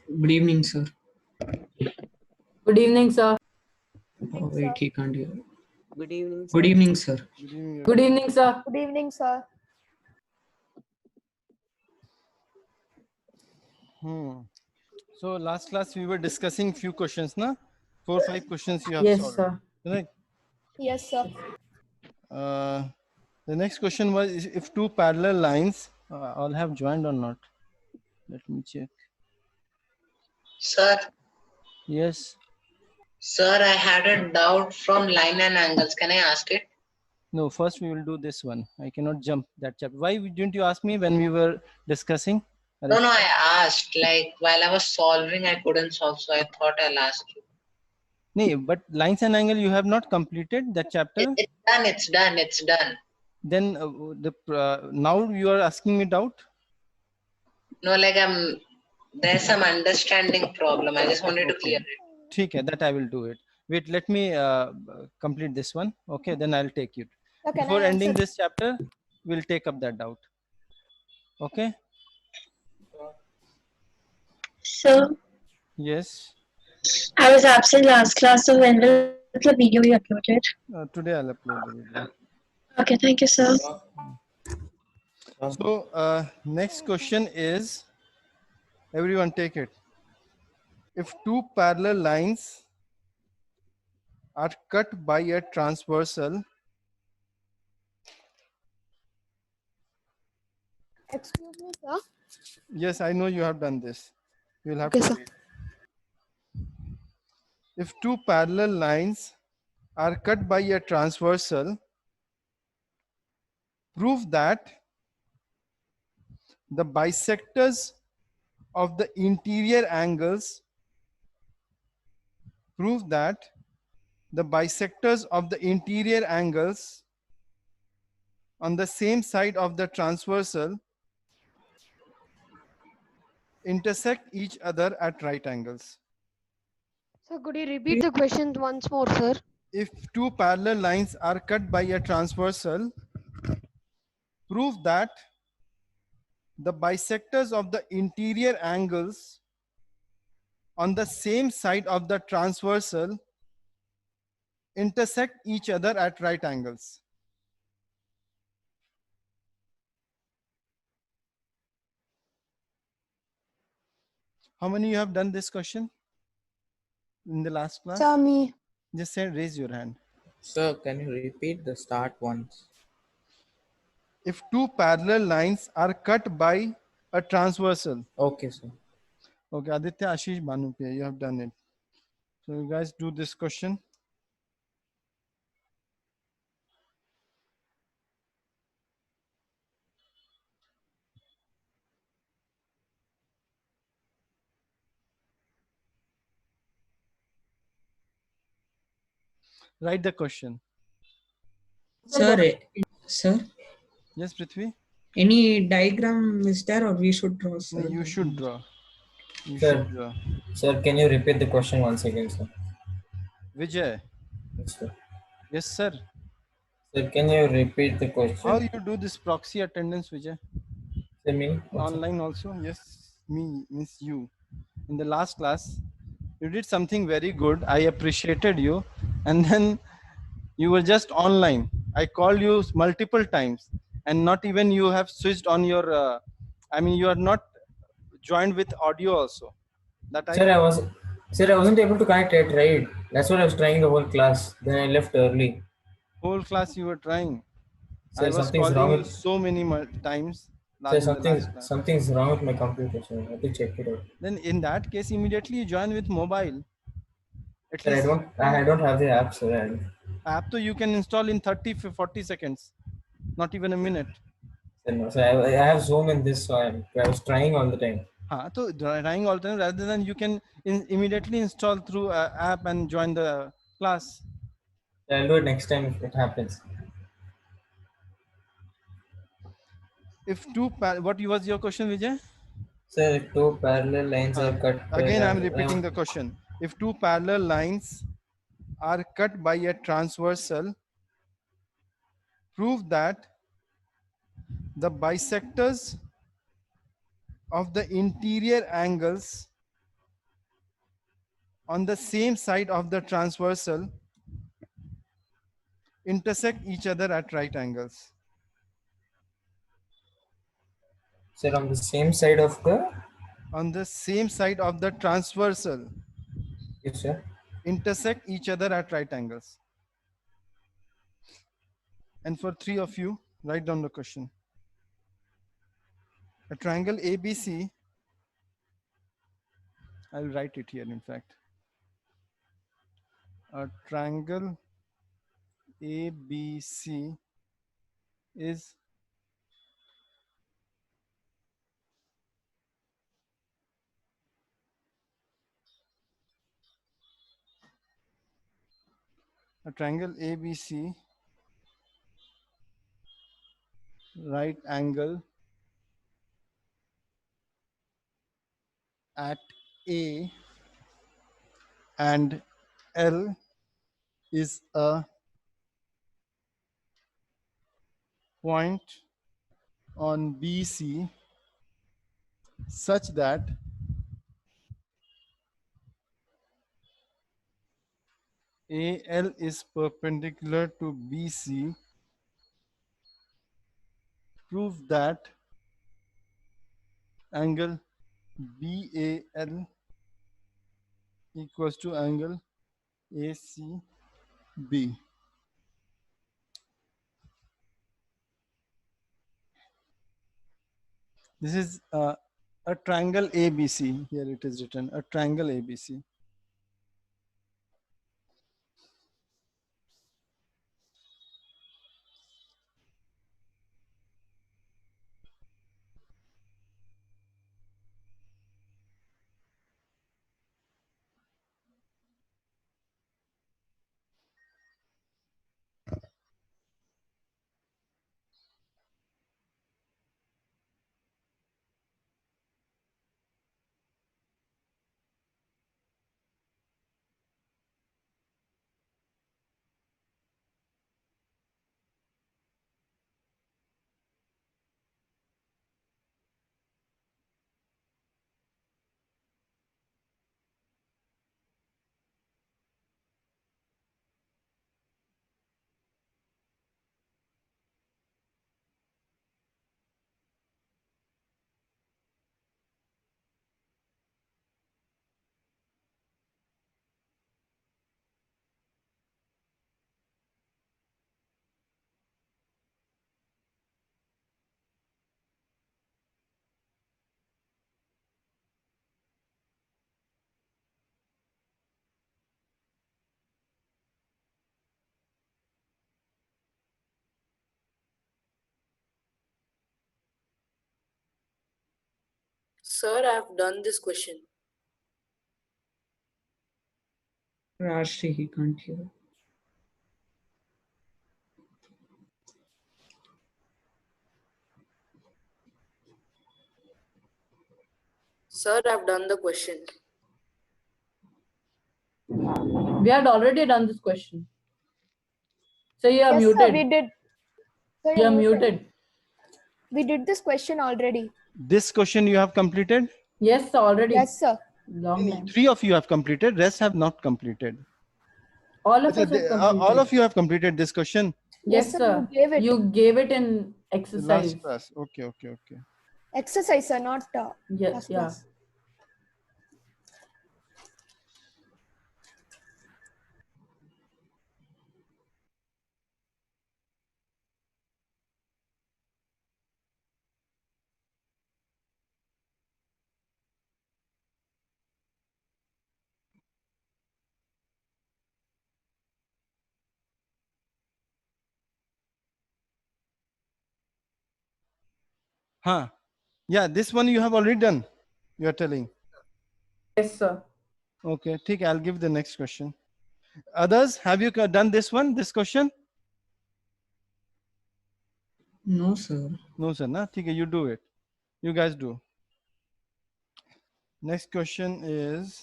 Good evening, sir. Good evening, sir. Oh, wait, he can't hear. Good evening, Good sir. evening, sir. Good evening. Good evening, sir. Good evening, sir. So last class we were discussing few questions, na? 4 or 5 questions you have Yes, solved. sir. Right. Yes, sir. The next question was if two parallel lines all have joined or not. Let me check. Sir, Yes. sir, I had a doubt from line and angles. Can I ask it? No, first we will do this one. I cannot jump that chapter. Why didn't you ask me when we were discussing? No, I asked. Like while I was solving, I couldn't solve, so I thought I'll ask you. No, but lines and angle you have not completed that chapter. It's done. It's done. It's done. Then now you are asking me doubt. No, like there's some understanding problem. I just wanted to clear it. Okay, that I will do it. Wait, let me complete this one. Okay, then I'll take it. Sir, can Before I ending answer? this chapter, we'll take up that doubt. Okay. So, Yes. I was absent last class, so when will the video be uploaded? Today I'll upload the video. Okay, thank you, sir. So next question is, everyone take it. If two parallel lines are cut by a transversal, Excuse me, sir. yes, I know you have done this. You'll have Okay, to sir. read. If two parallel lines are cut by a transversal, prove that the bisectors of the interior angles on the same side of the transversal intersect each other at right angles. So could you repeat the question once more, sir? If two parallel lines are cut by a transversal, prove that the bisectors of the interior angles on the same side of the transversal intersect each other at right angles. How many you have done this question in the last class? Sir, me. Just say, raise your hand. Sir, can you repeat the start once? If two parallel lines are cut by a transversal. Okay, sir. Okay, Aditya, Ashish, Bhanupriya, you have done it. So you guys do this question. Write the question. Sir, sir, Yes, Prithvi? any diagram is there or we should draw, sir? No, you should draw. You Sir. should draw. Sir, can you repeat the question once again, sir? Vijay. Yes, sir. Yes, sir. Sir, can you repeat the question? How you do this proxy attendance, Vijay? Say me. Online also? Yes, me means you. In the last class, you did something very good. I appreciated you. And then you were just online. I called you multiple times and not even you have switched on your, I mean, you are not joined with audio also. That Sir, I wasn't able to connect it, right? That's what I was trying the whole class. Then I left early. Whole class you were trying. Sir, I was something's calling wrong you with, so many times. sir, In the last class. something's wrong with my computer, sir. I have to check it out. Then in that case, immediately you join with mobile. At Sir, least I don't have the app, sir. app to you can install in 30-40 seconds, not even a minute. Sir, no, sir, I have Zoom in this, so I was trying all the time. So trying all the time rather than you can immediately install through app and join the class. I'll do it next time if it happens. If two, what was your question, Vijay? Sir, if two parallel lines are cut. Again, I'm repeating the question. If two parallel lines are cut by a transversal, prove that the bisectors of the interior angles on the same side of the transversal intersect each other at right angles. Sir, on the same side of the. On the same side of the transversal Yes, sir. intersect each other at right angles. And for three of you, write down the question. A triangle ABC, I'll write it here in fact. A triangle ABC is a triangle ABC right angle at A and L is a point on BC such that AL is perpendicular to BC. Prove that angle BAL equals to angle ACB. This is a triangle ABC. Here it is written, a triangle ABC. Sir, I have done this question. Rashri, he can't hear. Sir, I have done the question. We had already done this question. So you are Yes, muted. sir, we did. Sir, You are you're muted. We did this question already. This question you have completed? Yes, sir, already. Yes, sir. Long time. Three of you have completed, rest have not completed. All of So us have completed. all of you have completed this question? Yes, Yes, sir, sir. you gave it. You gave it in The exercise. last class. Okay, okay, okay. Exercise, sir, not Yeah, class yeah. class. Huh. Yeah, this one you have already done, you are telling. Yes, sir. Okay, ठीक है, I'll give the next question. Others, have you done this one, this question? No, sir. No, sir. Na? ठीक है, you do it. You guys do. Next question is,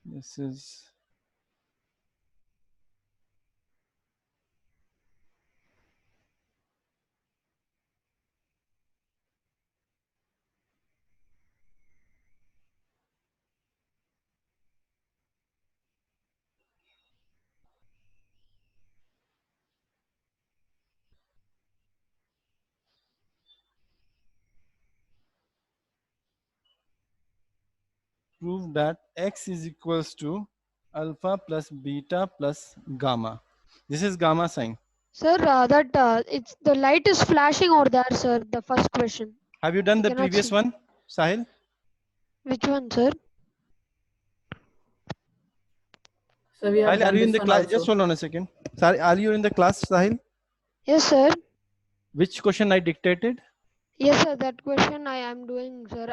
this is, prove that x is equals to alpha plus beta plus gamma. This is gamma sign. Sir, it's the light is flashing over there, sir. The first question. Have you done I the cannot previous see. one, Sahil? Which one, sir? So we have Sahil, are done you in this the one class? also. Just hold on a second. Sorry, are you in the class, Sahil? Yes, sir. Which question I dictated? Yes, sir. That question I am doing, sir.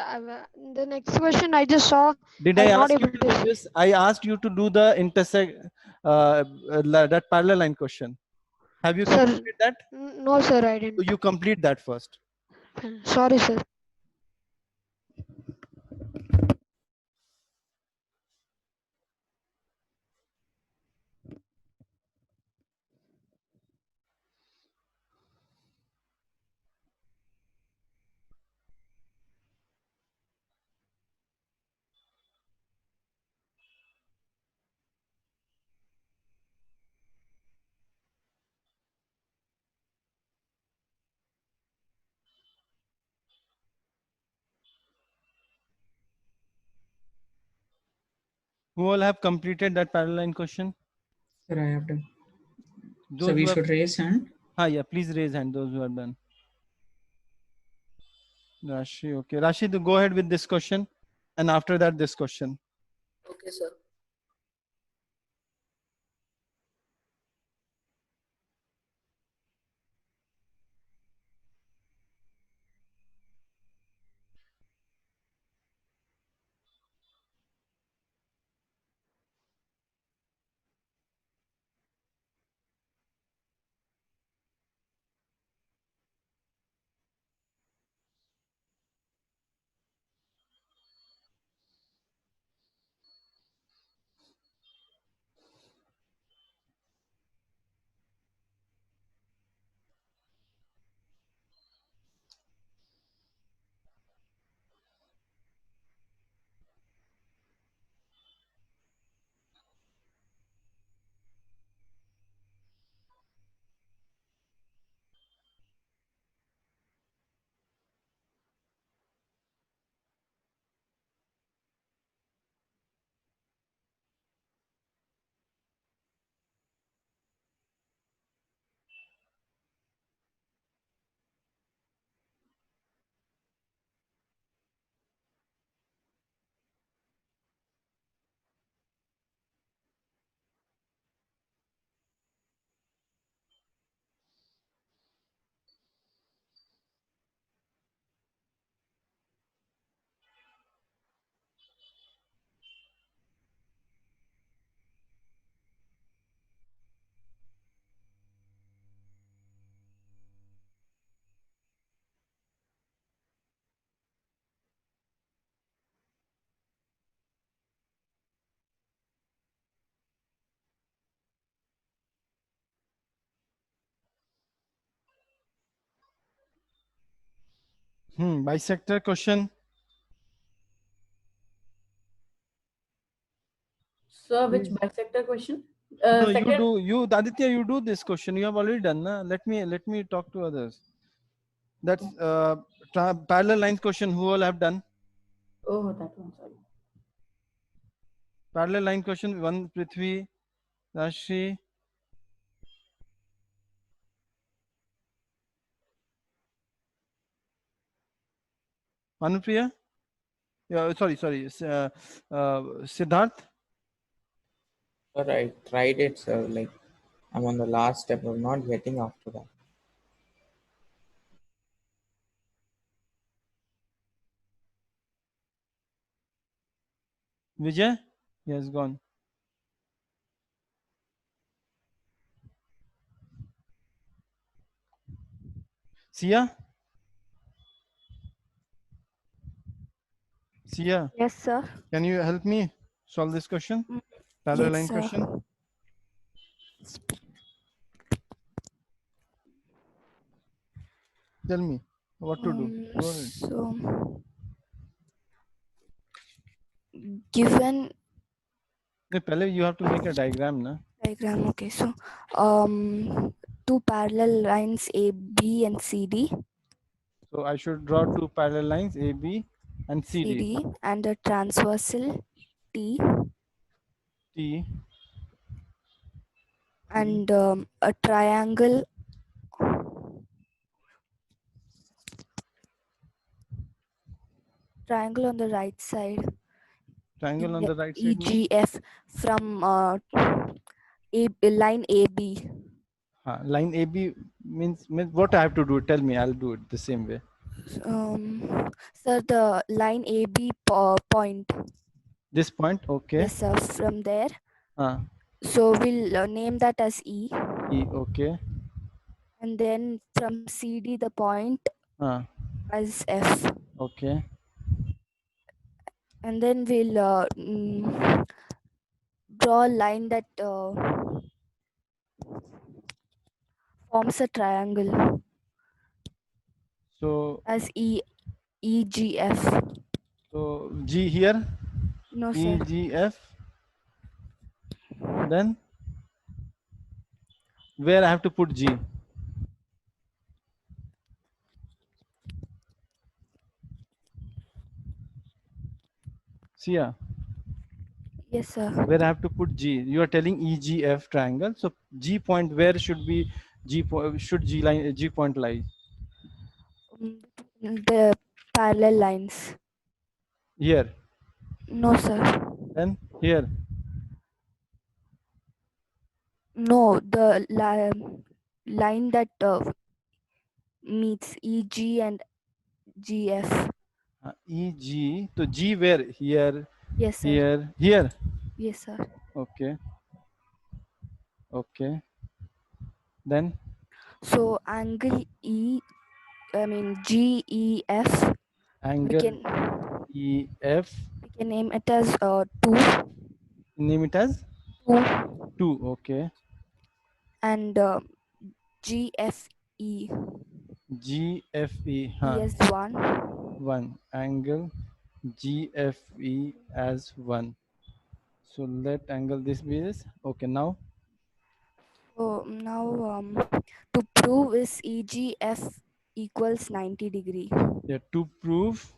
The next question I just saw. Did I'm I not ask you able to to do see. this? I asked you to do the that parallel line question. Have you Sir, completed that? no, sir. I didn't. So you complete that first. Sorry, sir. Who all have completed that parallel line question? Sir, I have done. Those So we who have, should raise hand. yeah, please raise hand. Those who have done. Rashi, okay. Rashi, go ahead with this question, and after that, this question. Okay, sir. Bisector question. Sir, which bisector question? No, Second. Aditya, you do this question. You have already done, na? Let me talk to others. That's parallel lines question. Who all have done? Oh, that one. Sorry. Parallel line question. One, Prithvi, Rashi. Anupriya? Yeah, sorry. Siddharth? Sir, I tried it, sir. Like, I'm on the last step. I'm not getting after that. Vijay? He has gone. Sia? Sia, Yes, sir. can you help me solve this question? Parallel Yes, line sir. question. Tell me what to do. Go ahead. So, given You have to make a diagram, na? diagram, okay. So, two parallel lines A, B, and C, D. So I should draw two parallel lines A, B. and CD. CD and a transversal T T. and a triangle on the right side. Triangle on the right side means? EGF from line AB. Line AB means what I have to do? Tell me, I'll do it the same way. Sir, the line AB point. This point, okay. Yes, sir. From there. Uh, So we'll name that as E. E, okay. And then from CD, the point as F. Okay. And then we'll draw a line that forms a triangle. So as EGF. So G here? No, sir. EGF. Then where I have to put G? Sia. Yes, sir. Where I have to put G? You are telling EGF triangle. So G point, where should be G point? Should G point lie? The parallel lines. Here. No, sir. Then here. No, the line that meets EG and GF. EG. So G where? Here. Yes, sir. Here. Here. Yes, sir. Okay. Okay. Then. So angle GEF. Angle EF. We can name it as 2. Name it as 2. 2. Okay. And GFE. GFE. Yes, 1. 1. Angle GFE as 1. So let angle this be this. Okay, now. So now to prove is EGF equals 90 degree. Yeah, to prove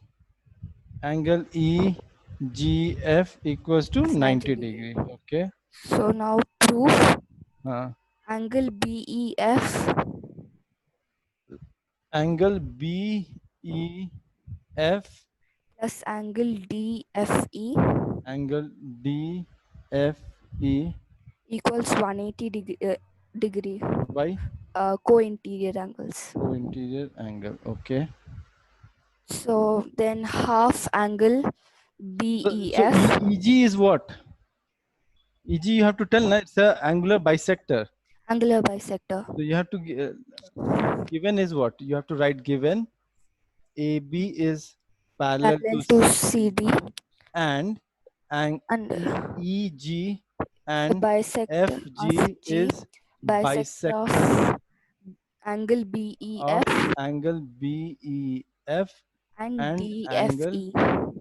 angle EGF equals to 90 degree. Okay. So now prove angle BEF. Angle BEF plus angle DFE. Angle DFE equals 180 degree. By? Co-interior angles. Co-interior angle. Okay. So then half angle BEF. So EG is what? EG you have to tell, na, it's a angular bisector. Angular bisector. So you have to given is what? You have to write given AB is parallel to CD and EG and FG is bisector of angle BEF angle BEF and DFE. angle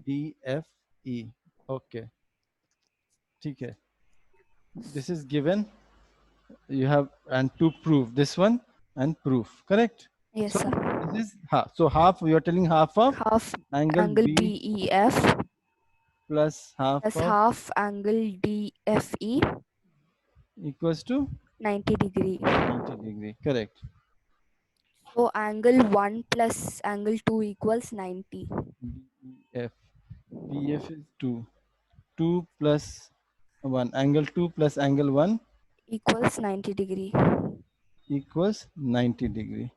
DFE. Okay. Okay. This is given. You have and to prove this one and proof. Correct? Yes, so sir. This is half. So half we are telling half of angle BEF plus half plus of half angle DFE equals to 90 degree. 90 degree. Correct. So angle 1 plus angle 2 equals 90. BEF. BF is 2. 2 plus 1. Angle 2 plus angle 1 equals 90 degree. Equals 90 degree.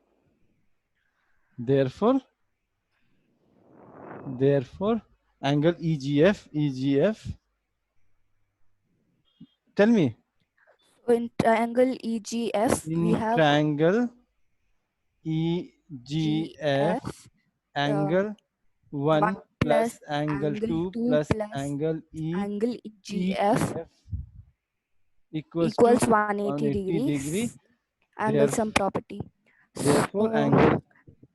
Therefore, angle EGF. Tell me. So in triangle EGF, we have triangle EGF, angle 1 plus angle 2 plus angle EGF equals 180 degrees. Angle sum property. Therefore, angle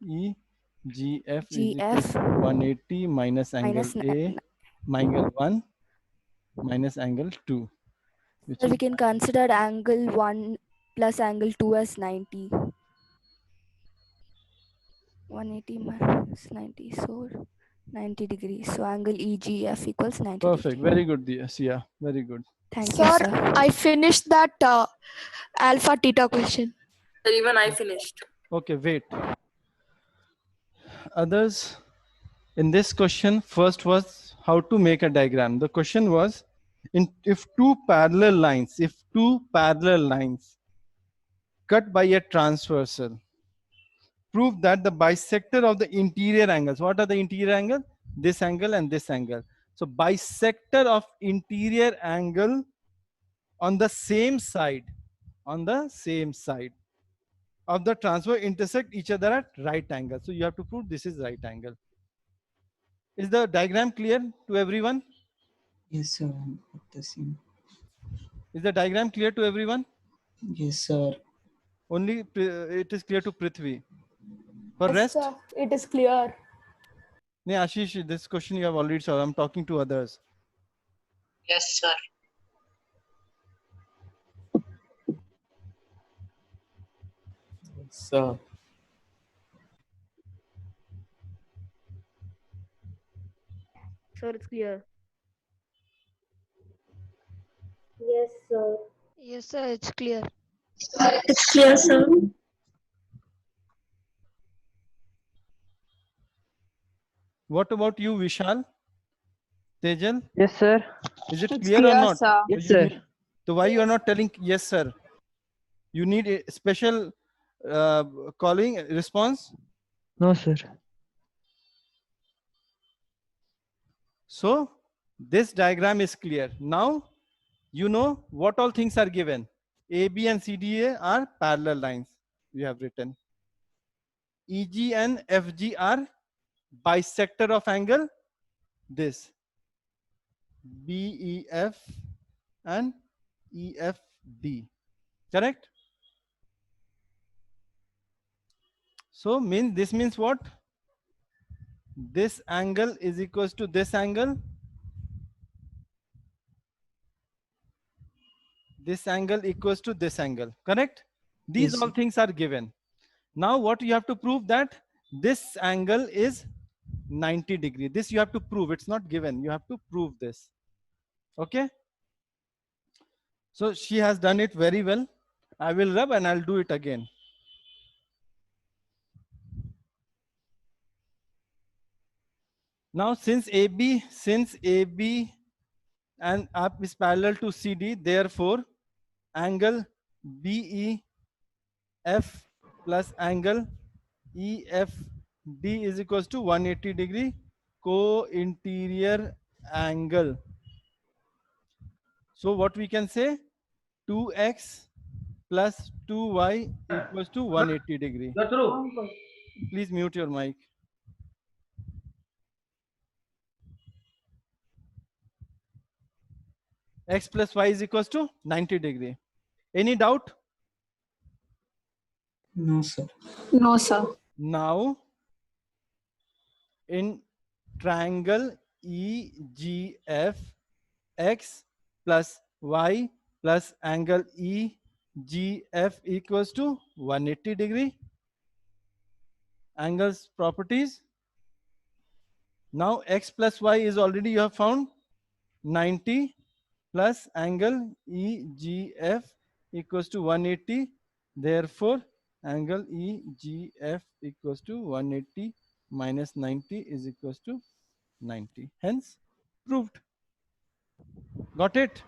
EGF is equal to 180 minus angle angle 1 minus angle 2. So we can consider angle 1 plus angle 2 as 90. 180 minus 90, so 90 degrees. So angle EGF equals 90 Perfect. degrees. Very good, yes. Yeah, very good. Thank you, Sir, sir. I finished that alpha theta question. Even I finished. Okay, wait. Others, in this question, first was how to make a diagram. The question was, if two parallel lines cut by a transversal, prove that the bisector of the interior angles, what are the interior angle? This angle and this angle. So bisector of interior angle on the same side of the transverse intersect each other at right angle. So you have to prove this is right angle. Is the diagram clear to everyone? Yes, sir. Got the same. Is the diagram clear to everyone? Yes, sir. Only it is clear to Prithvi. For rest? It is clear. No, Ashish, this question you have already solved. I'm talking to others. Yes, sir. So, Sir, it's clear. Yes, sir. Yes, sir, it's clear. It's clear, sir. What about you, Vishal? Tejal? Yes, sir. Is it It's clear or clear, not? sir. Yes, You sir. need- So why you are not telling yes, sir? You need a special calling response. No, sir. So this diagram is clear. Now you know what all things are given. AB and CDA are parallel lines. We have written. EG and FG are bisector of angle. This BEF and EFD. Correct? So this means what? This angle is equals to this angle. This angle equals to this angle. Correct? These Yes, all sir. things are given. Now what you have to prove that this angle is 90 degree. This you have to prove. It's not given. You have to prove this. Okay? So she has done it very well. I will rub and I'll do it again. Now since AB and up is parallel to CD, therefore angle BEF plus angle EFD is equals to 180 degree co-interior angle. So what we can say, 2x plus 2y equals to 180 degree. Please mute your mic. X plus y is equals to 90 degree. Any doubt? No, sir. No, sir. Now in triangle EGF, x plus y plus angle EGF equals to 180 degree. Angles properties. Now x plus y is already you have found 90 plus angle EGF equals to 180. Therefore, angle EGF equals to 180 minus 90 is equals to 90. Hence, proved. Got it?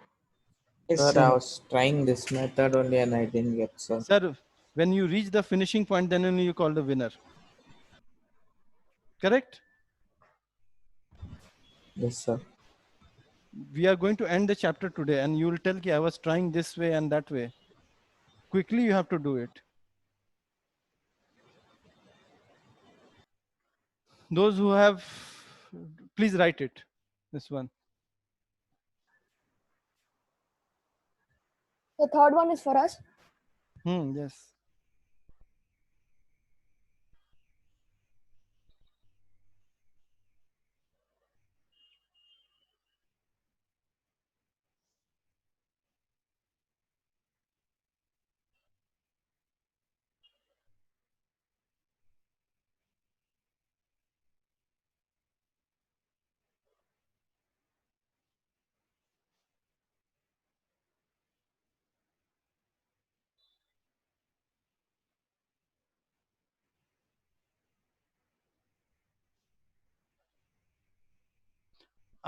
Yes, sir, I sir. was trying this method only and I didn't get, sir. Sir, when you reach the finishing point, then only you call the winner. Correct? Yes, sir. We are going to end the chapter today and you will tell me I was trying this way and that way. Quickly you have to do it. Those who have, please write it. This one. The third one is for us. Yes.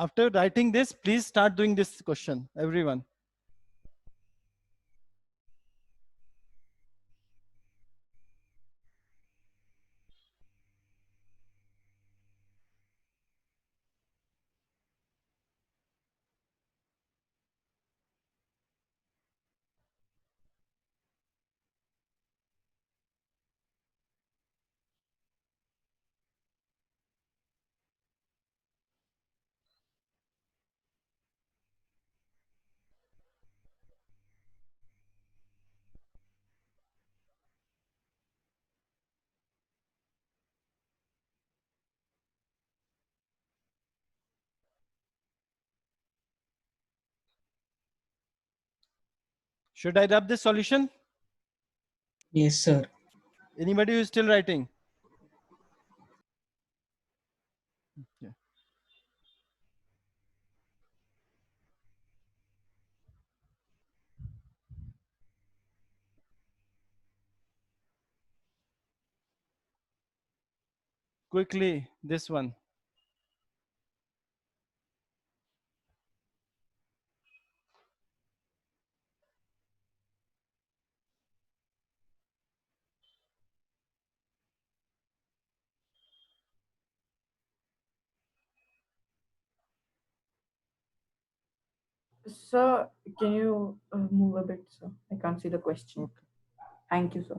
After writing this, please start doing this question, everyone. Should I rub this solution? Yes, sir. Anybody who is still writing? Okay. Quickly, this one. Sir, can you move a bit, sir? I can't see the question. Okay. Thank you, sir.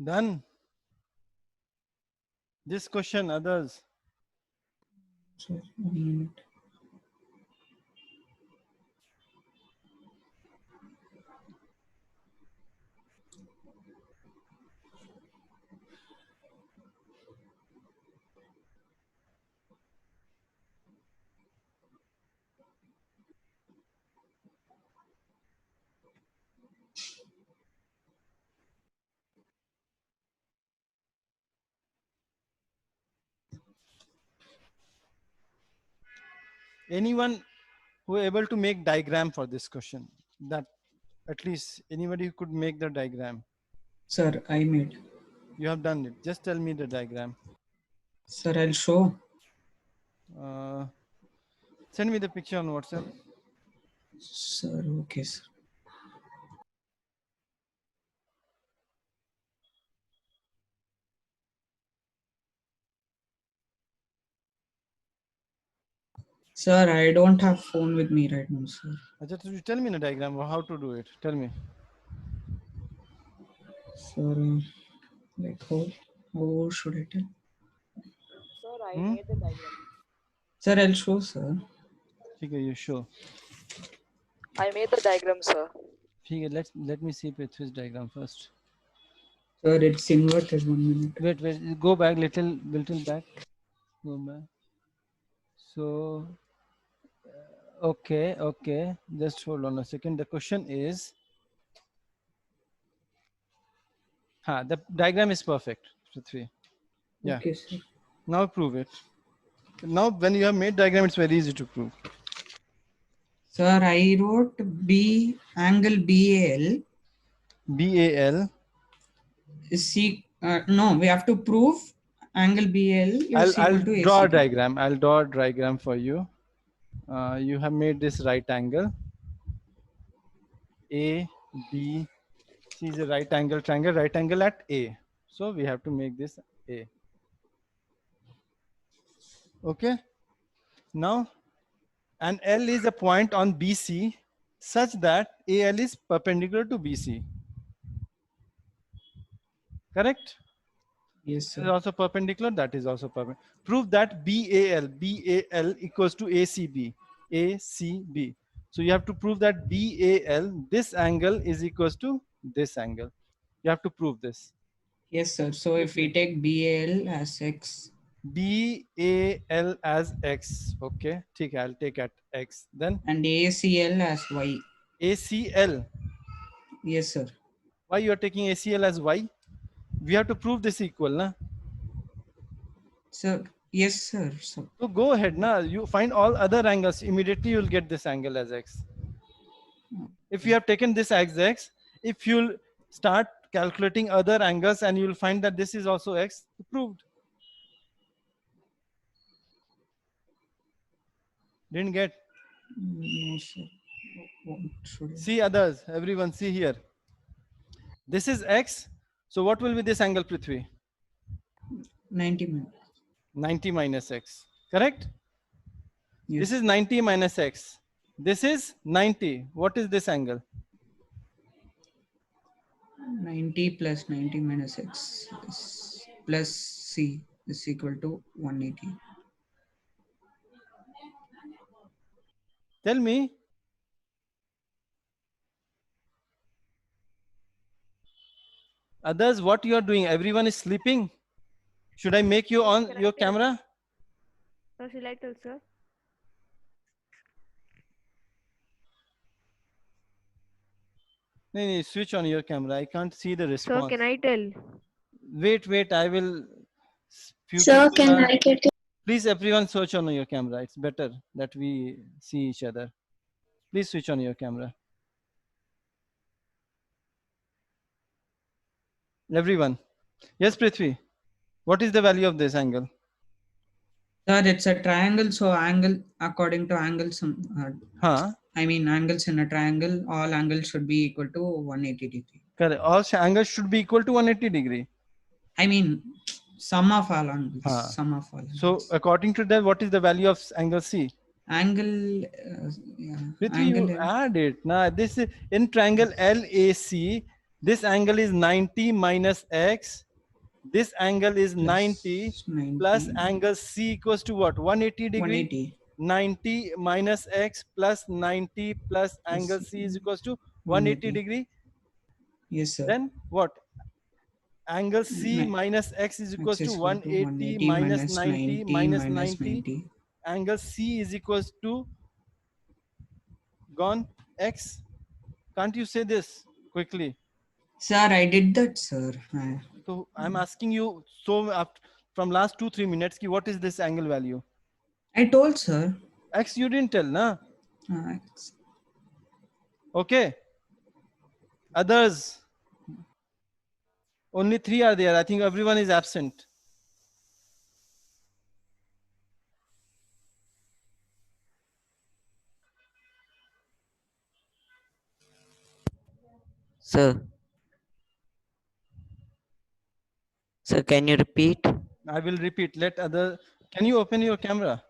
Done. This question, others. Sir, 1 minute. Anyone who able to make diagram for this question? That at least anybody who could make the diagram. Sir, I made. You have done it. Just tell me the diagram. Sir, I'll show. Send me the picture on WhatsApp. Sir, okay, sir. Sir, I don't have phone with me right now, sir. Just tell me the diagram how to do it. Tell me. Sir, like how should I tell? Sir, I made the diagram. Sir, I'll show, sir. Okay, you show. I made the diagram, sir. Okay, let me see Prithvi's diagram first. Sir, it's inverted. 1 minute. Wait, go back little back. Go back. So, okay. Just hold on a second. The question is, the diagram is perfect, Prithvi. Yeah. Okay, sir. Now prove it. Now, when you have made diagram, it's very easy to prove. Sir, I wrote angle BAL. BAL. No, we have to prove angle BAL is I'll equal to draw a ACB. diagram. I'll draw a diagram for you. You have made this right angle. A, B, C is a right angle triangle, right angle at A. So we have to make this A. Okay. Now, and L is a point on BC such that AL is perpendicular to BC. Correct? Yes, This is sir. also perpendicular. That is also perpendicular. Prove that BAL equals to ACB. ACB. So you have to prove that BAL, this angle is equals to this angle. You have to prove this. Yes, sir. So if we take BAL as X. BAL as X. Okay. I'll take at X. Then. And ACL as Y. ACL. Yes, sir. Why you are taking ACL as Y? We have to prove this equal, na? Sir, yes, sir. So go ahead, na. You find all other angles. Immediately you'll get this angle as X. If you have taken this as X, if you'll start calculating other angles and you'll find that this is also X, proved. Didn't get? no, sir. What should I? See others, everyone see here. This is X. So what will be this angle, Prithvi? 90 minutes. 90 minus X. Correct? Yes. This is 90 minus X. This is 90. What is this angle? 90 plus 90 minus X plus C is equal to 180. Tell me. Others, what you are doing? Everyone is sleeping. Should I make you on your camera? Sir, shall I tell, sir? No, switch on your camera. I can't see the response. Sir, can I tell? Wait. I will. Sir, can I get it? Please, everyone, switch on your camera. It's better that we see each other. Please switch on your camera. Everyone. Yes, Prithvi. What is the value of this angle? Sir, it's a triangle. So angle according to angles. I mean angles in a triangle. All angles should be equal to 180 degree. Correct. All angles should be equal to 180 degree. I mean sum of all angles. Sum of all. Angles. So according to that, what is the value of angle C? Angle. Prithvi, you add it. Now this is in triangle LAC. This angle is 90 minus X. This angle is 90 plus angle C equals to what? 180 degree. 180. 90 minus X plus 90 plus angle C is equals to 180 degree. Yes, sir. Then what? Angle C minus X is equals to 180 minus 90 minus 90. Angle C is equals to gone X. Can't you say this quickly? Sir, I did that, sir. So I'm asking you, so from last 2-3 minutes, what is this angle value? I told, sir. X you didn't tell, na? X. Okay. Others. Only 3 are there. I think everyone is absent. Sir. Sir, can you repeat? I will repeat. Let other. Can you open your camera?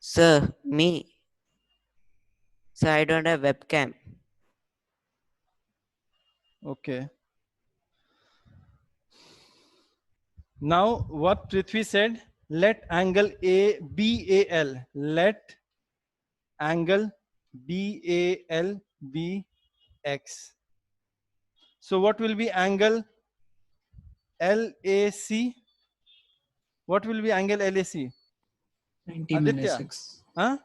Sir, me. Sir, I don't have webcam. Okay. Now what Prithvi said, let angle BAL, let angle BAL be X. So what will be angle LAC? What will be angle LAC? 90 minus Aditya? 6. Huh?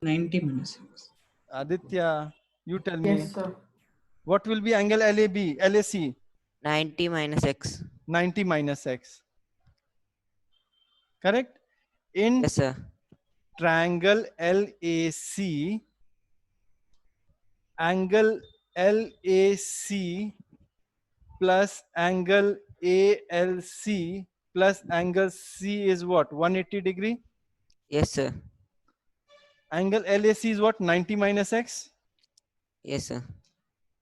90 minus 6. Aditya, you tell me. Yes, sir. What will be angle LAC? 90 minus X. 90 minus X. Correct? In Yes, sir. triangle LAC, angle LAC plus angle ALC plus angle C is what? 180 degree? Yes, sir. Angle LAC is what? 90 minus X? Yes, sir.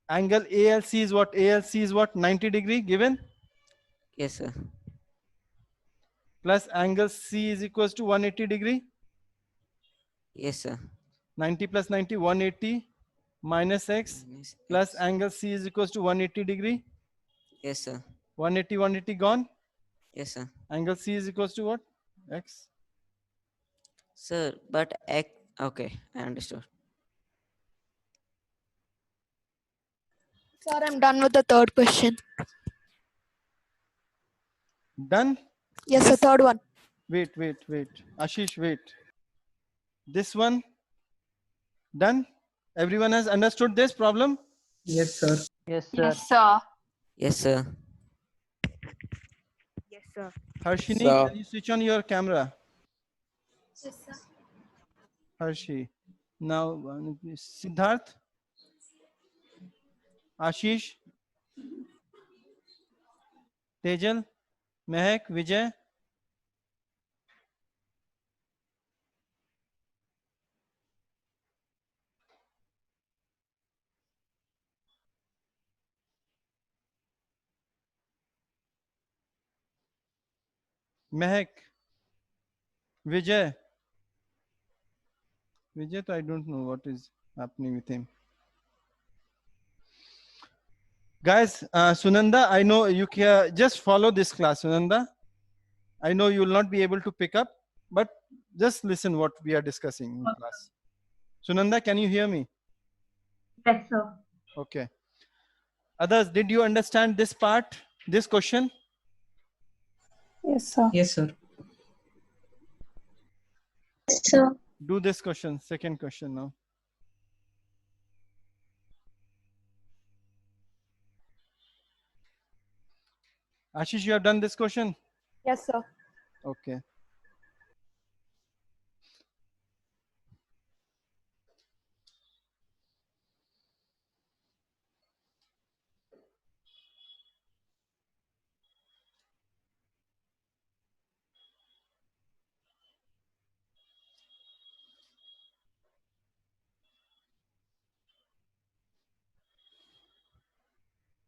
Angle ALC is what? ALC is what? 90 degree given? Yes, sir. Plus angle C is equals to 180 degree? Yes, sir. 90 plus 90, 180 minus X Minus plus X. angle C is equals to 180 degree? Yes, sir. 180, 180 gone? Yes, sir. Angle C is equals to what? X. Sir, but X. Okay, I understood. Sir, I'm done with the third question. Done? Yes, the This, third one. wait. Ashish, wait. This one, done? Everyone has understood this problem? Yes, sir. Yes, sir. sir. Yes, sir. Yes, sir. Harshini, Sir. can you switch on your camera? Yes, sir. Harshi. Now, Siddharth, Ashish, Tejal, Mehak, Vijay. Mehak, Vijay. Vijay, I don't know what is happening with him. Guys, Sunanda, I know you can just follow this class, Sunanda. I know you will not be able to pick up, but just listen what we are discussing in class. Sunanda, can you hear me? Yes, sir. Okay. Others, did you understand this part, this question? Yes, sir. Yes, sir. Yes, sir. Do this question, second question now. Ashish, you have done this question? Yes, sir. Okay.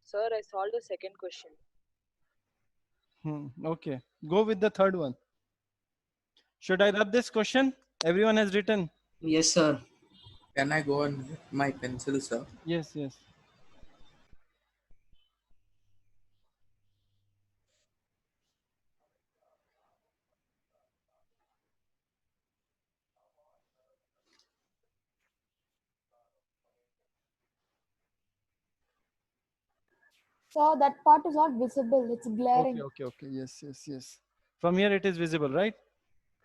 Sir, I solved the second question. Okay. Go with the third one. Should I rub this question? Everyone has written. Yes, sir. Can I go on with my pencil, sir? Yes, yes. Sir, that part is not visible. It's glaring. Okay. Yes. From here it is visible, right?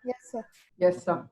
Yes, sir. Yes, sir.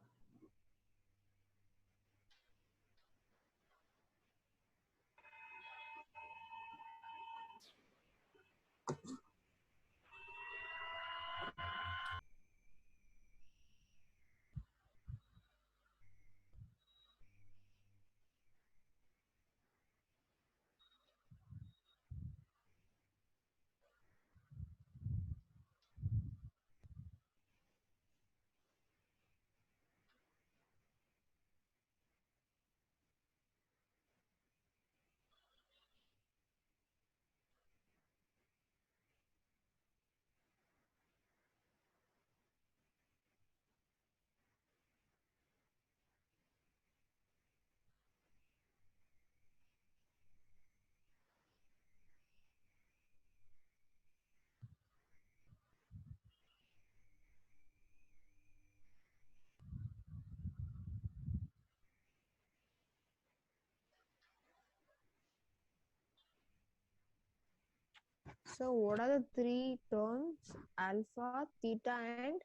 So what are the three terms? Alpha, theta, and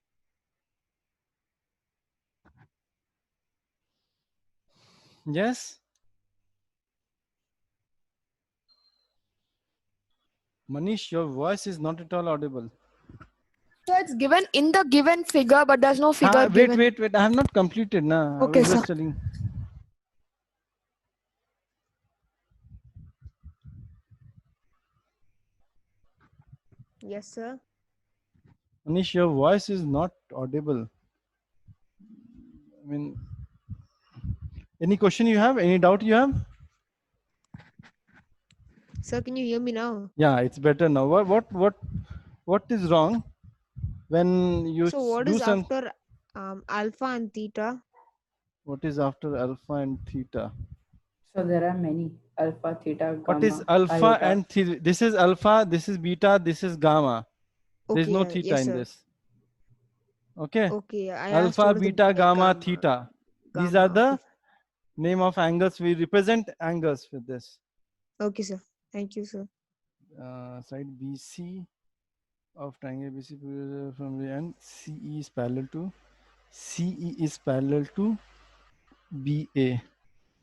Yes. Manish, your voice is not at all audible. So it's given in the given figure, but there's no figure Wait. given. I have not completed now. Okay, I was sir. just telling. yes, sir. Manish, your voice is not audible. I mean, any question you have? Any doubt you have? Sir, can you hear me now? Yeah, it's better now. What is wrong when you So what do is some? after alpha and theta? What is after alpha and theta? So there are many alpha, theta, What is gamma, alpha iota. and theta? This is alpha, this is beta, this is gamma. There is Okay, no theta yes, in sir. this. Okay. Okay, I asked Alpha, what is the beta, gamma, gamma. theta. These are Gamma. the name of angles. We represent angles with this. Okay, sir. Thank you, sir. Side BC of triangle BC from the end. CE is parallel to BA.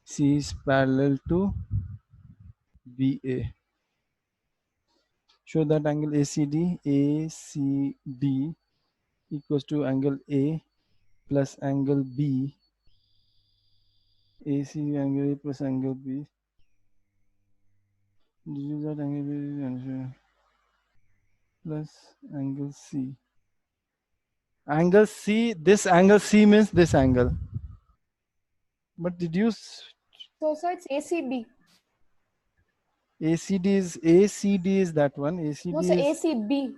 C is parallel to BA. Show that angle ACD equals to angle A plus angle B. AC angle A plus angle B. Deduce that angle B plus angle C. Angle C, this angle C means this angle. But deduce So it's ACB. ACD is that one. ACD No, so is ACB.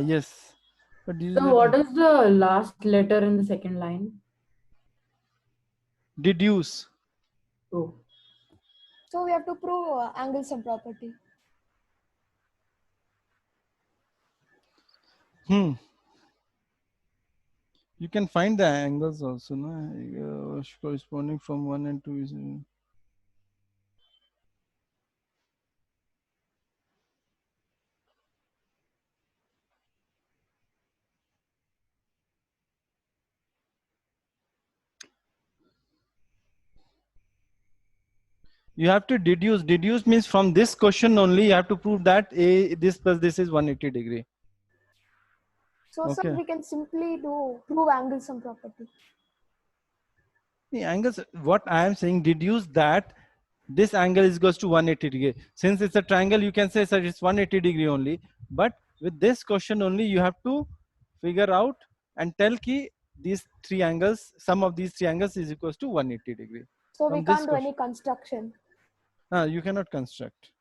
yes. But So what is the last letter in the second line? deduce. Oh. So we have to prove angle sum property. You can find the angles also, no? Corresponding from 1 and 2 is. You have to deduce. Deduce means from this question only you have to prove that this plus this is 180 degree. So sir, Okay. we can simply prove angle sum property. The angles, what I am saying, deduce that this angle is goes to 180 degree. Since it's a triangle, you can say, sir, it's 180 degree only. But with this question only, you have to figure out and tell ki these three angles, sum of these three angles is equals to 180 degree. So From we this can't do any construction. You cannot construct.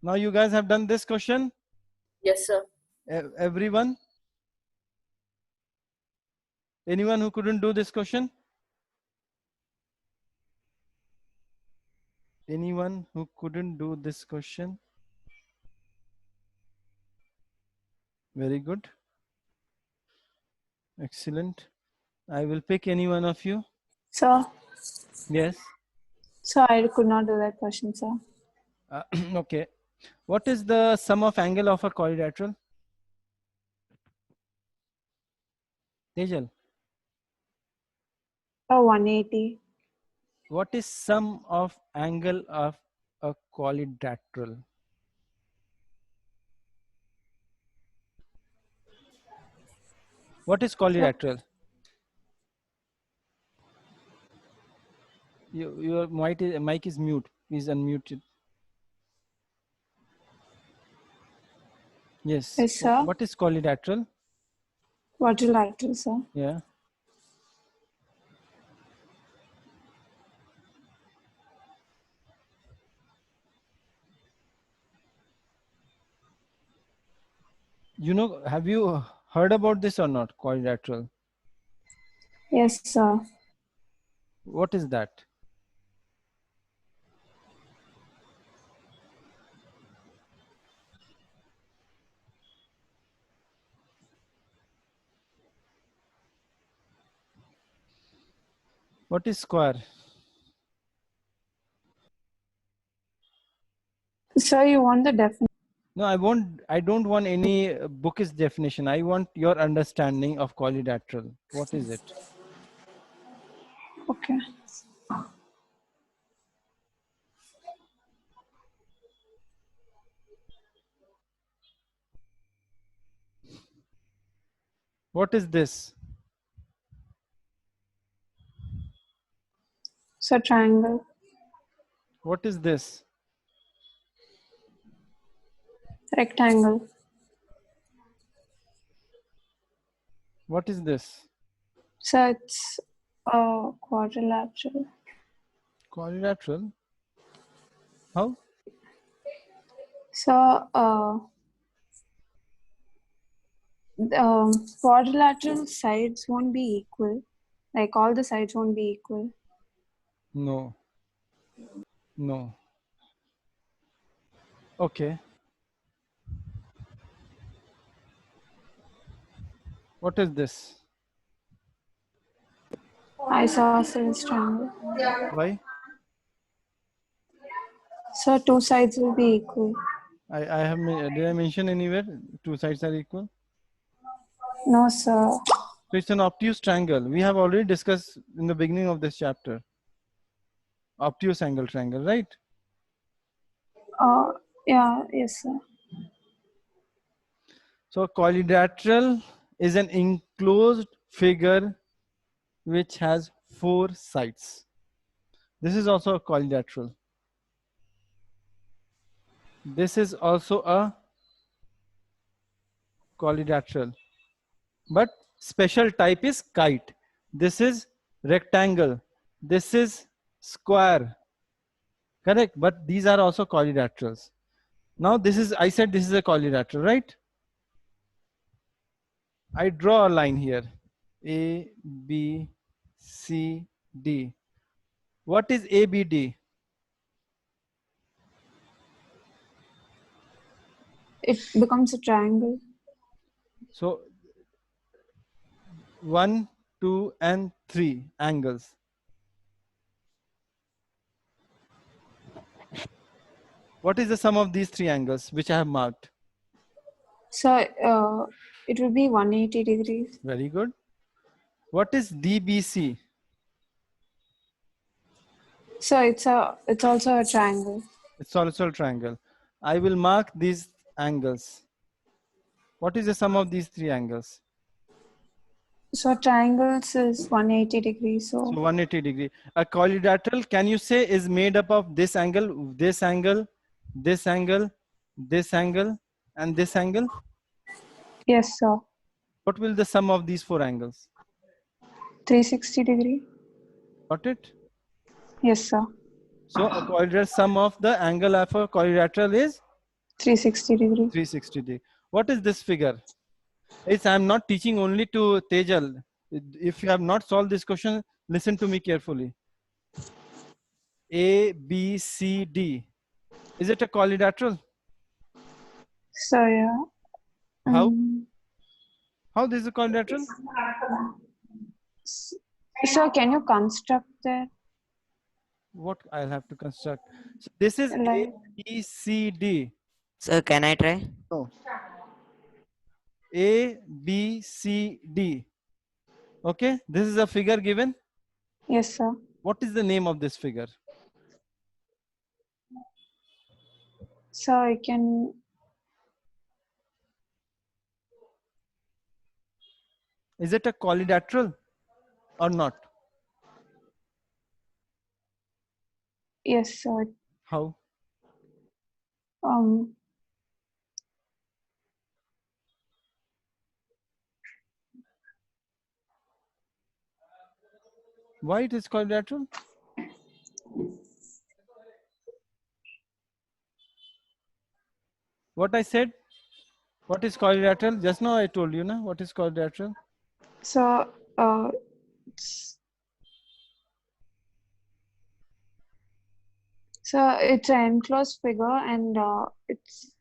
Now you guys have done this question? Yes, sir. Everyone? Anyone who couldn't do this question? Anyone who couldn't do this question? Very good. Excellent. I will pick any one of you. Sir, Yes. so I could not do that question, sir. Okay. What is the sum of angle of a quadrilateral? Tejal. 180. What is sum of angle of a quadrilateral? What is quadrilateral? Your mic is mute. Please unmute it. Yes. Yes, sir. What is quadrilateral? Quadrilateral, sir. Yeah. You know, have you heard about this or not? Quadrilateral. Yes, sir. What is that? What is square? Sir, you want the definition? No, I don't want any bookish definition. I want your understanding of quadrilateral. What is it? Okay. What is this? So triangle. What is this? Rectangle. What is this? So it's quadrilateral. Quadrilateral? How? So quadrilateral sides won't be equal. Like all the sides won't be equal. No. No. Okay. What is this? Isosceles triangle. Why? So two sides will be equal. Did I mention anywhere two sides are equal? No, sir. So it's an obtuse triangle. We have already discussed in the beginning of this chapter. Obtuse angle triangle, right? Yeah, yes, sir. So quadrilateral is an enclosed figure which has 4 sides. This is also a quadrilateral. This is also a quadrilateral. But special type is kite. This is rectangle. This is square. Correct? But these are also quadrilaterals. Now this is, I said this is a quadrilateral, right? I draw a line here. A, B, C, D. What is ABD? It becomes a triangle. So 1, 2, and 3 angles. What is the sum of these 3 angles which I have marked? So it will be 180 degrees. Very good. What is DBC? So it's also a triangle. It's also a triangle. I will mark these angles. What is the sum of these 3 angles? So triangles is 180 degrees. So 180 degree. A quadrilateral, can you say, is made up of this angle, this angle, this angle, this angle, and this angle? Yes, sir. What will the sum of these 4 angles? 360 degree. Got it? Yes, sir. So a quadrilateral sum of the angle of a quadrilateral is 360 degree. 360 degree. What is this figure? I'm not teaching only to Tejal. If you have not solved this question, listen to me carefully. A, B, C, D. Is it a quadrilateral? So yeah. How? How this is a quadrilateral? So can you construct that? What I'll have to construct? So this is A, B, C, D. Sir, can I try? No. A, B, C, D. Okay, this is a figure given. Yes, sir. What is the name of this figure? So I can. Is it a quadrilateral or not? Yes, sir. How? Why it is quadrilateral? What I said? What is quadrilateral? Just now I told you, na? What is quadrilateral? So it's an enclosed figure, and its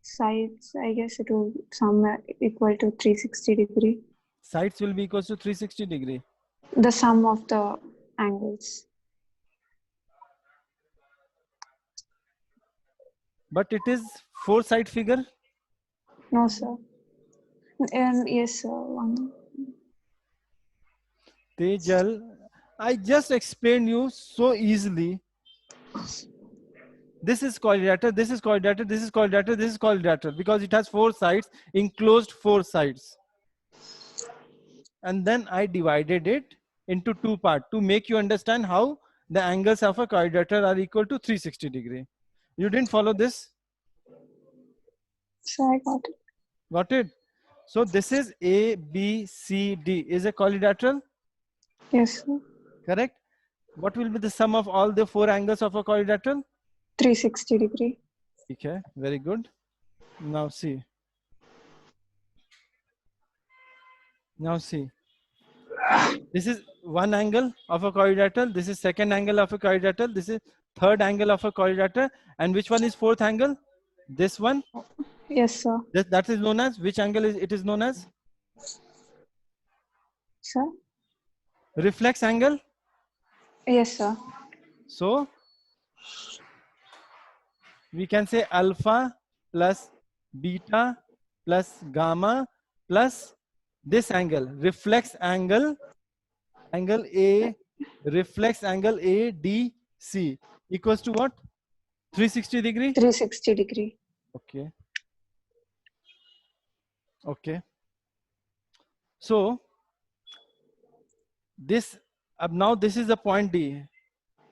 sides, I guess it will somewhere equal to 360 degree. Sides will be equal to 360 degree. The sum of the angles. But it is 4-side figure. No, sir. And yes, sir. One. Tejal, I just explained you so easily. This is quadrilateral, this is quadrilateral, this is quadrilateral, this is quadrilateral, because it has 4 sides, enclosed 4 sides. And then I divided it into 2 parts to make you understand how the angles of a quadrilateral are equal to 360 degree. You didn't follow this? So I got it. Got it? So this is A, B, C, D is a quadrilateral? Yes, sir. Correct? What will be the sum of all the 4 angles of a quadrilateral? 360 degree. Okay, very good. Now see. Now see. This is one angle of a quadrilateral. This is second angle of a quadrilateral. This is third angle of a quadrilateral. And which one is fourth angle? This one? Yes, sir. That is known as, which angle is it is known as? Sir? Reflex angle? Yes, sir. So we can say alpha plus beta plus gamma plus this angle, reflex angle, angle A, reflex angle ADC equals to what? 360 degree? 360 degree. Okay. Okay. So this, now this is the point D.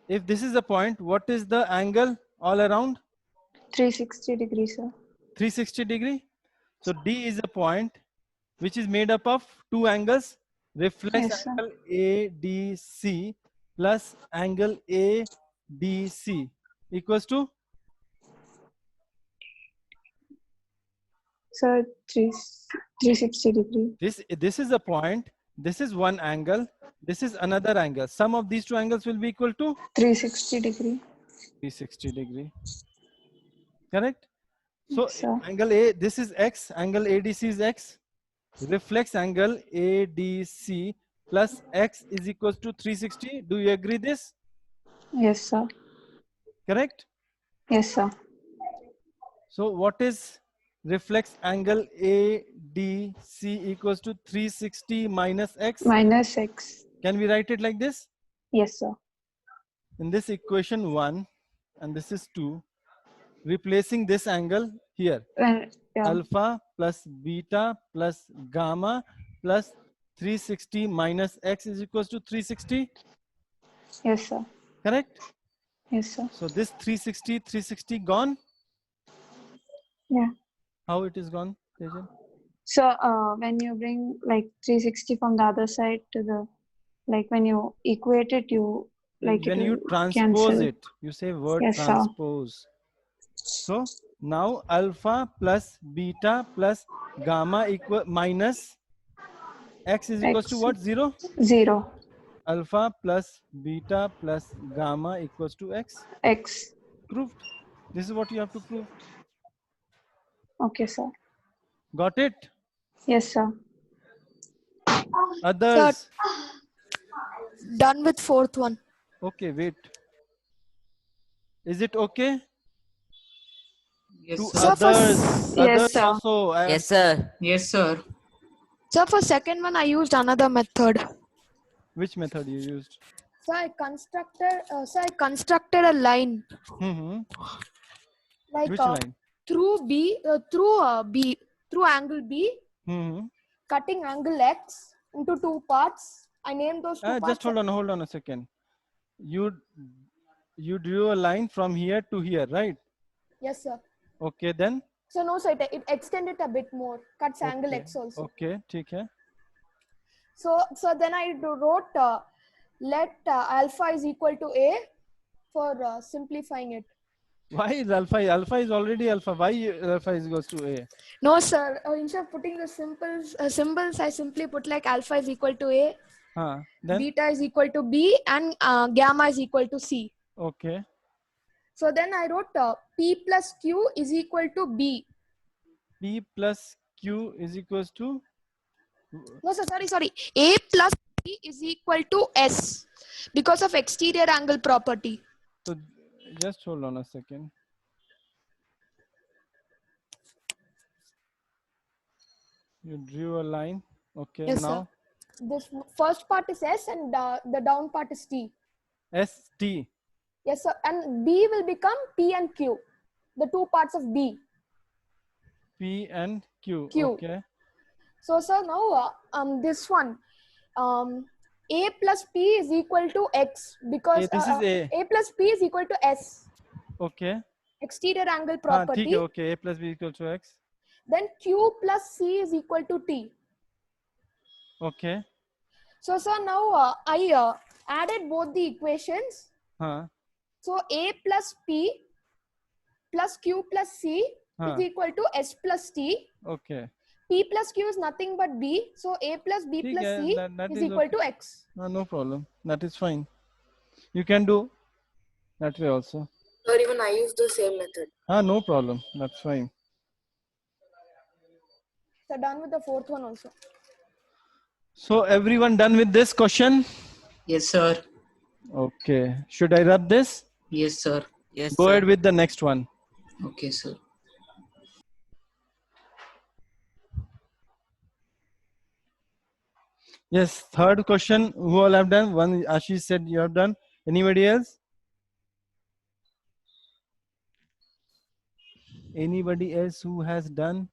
If this is the point, what is the angle all around? 360 degree, sir. 360 degree. So D is a point which is made up of 2 angles, reflex Yes, sir. angle ADC plus angle ADC equals to? Sir, 360 degree. This is a point, this is one angle, this is another angle. Sum of these 2 angles will be equal to? 360 degree. 360 degree. Correct? So Yes, sir. angle A, this is X, angle ADC is X. Reflex angle ADC plus X is equals to 360. Do you agree this? Yes, sir. Correct? Yes, sir. So what is reflex angle ADC equals to 360 minus X? Minus X. Can we write it like this? Yes, sir. In this equation 1 and this is 2, replacing this angle here. Yeah. Alpha plus beta plus gamma plus 360 minus X is equals to 360. Yes, sir. Correct? Yes, sir. So this 360 gone? Yeah. How it is gone, Tejan? So when you bring like 360 from the other side to the, like when you equate it, you like when it you will transpose cancel. it, you say word Yes, sir. transpose. So now alpha plus beta plus gamma equal minus X is equals to X. what? 0? 0. Alpha plus beta plus gamma equals to X. X. Proved. This is what you have to prove. Okay, sir. Got it? Yes, sir. Others? Done with fourth one. Okay, wait. Is it okay? Yes, To sir. others. Yes, sir. Also, Yes, sir. Yes, sir. So for second one, I used another method. Which method you used? So I constructed a line like Which line? through angle B, cutting angle X into 2 parts. I named those 2 parts. Just hold on a second. You drew a line from here to here, right? Yes, sir. Okay, then? So no, sir, it extended a bit more. Cuts angle X also. Okay, ठीक है. So then I wrote let alpha is equal to A for simplifying it. Why is alpha? Alpha is already alpha. Why alpha is equals to A? No, sir. Instead of putting the symbols, I simply put like alpha is equal to A, Then? beta is equal to B, and gamma is equal to C. Okay. So then I wrote P plus Q is equal to B. P plus Q is equals to? No, sir. Sorry. A plus P is equal to S because of exterior angle property. So just hold on a second. You drew a line. Okay, Yes, now sir. This first part is S and the down part is T. ST. Yes, sir. And B will become P and Q, the two parts of B. P and Q. Q. Okay. So, sir, now this one, A plus P is equal to X because This is A. A plus P is equal to S. Okay. Exterior angle ठीक property. है, okay. A plus B equal to X. Then Q plus C is equal to T. Okay. So, sir, now I added both the equations. Huh. So, A plus P plus Q plus C is equal to S plus T. Okay. P plus Q is nothing but B. So, A plus B plus C that is equal to X. No problem. That is fine. You can do that way also. Or even I use the same method. No problem. That's fine. So, done with the fourth one also. So everyone done with this question? Yes, sir. Okay. Should I rub this? Yes, sir. Yes, Go sir. ahead with the next one. Okay, sir. Yes, third question. Who all have done? One, Ashish said you have done. Anybody else? Anybody else who has done?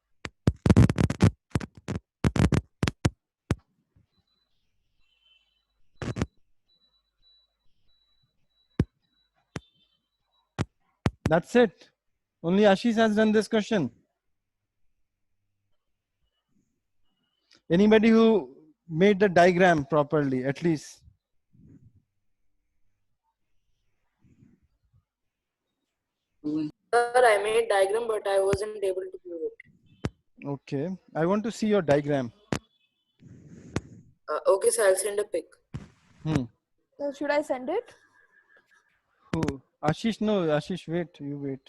That's it. Only Ashish has done this question. Anybody who made the diagram properly, at least. Sir, I made diagram, but I wasn't able to do it. Okay. I want to see your diagram. Okay, so I'll send a pic. So, should I send it? Who? Ashish? No, Ashish, wait. You wait.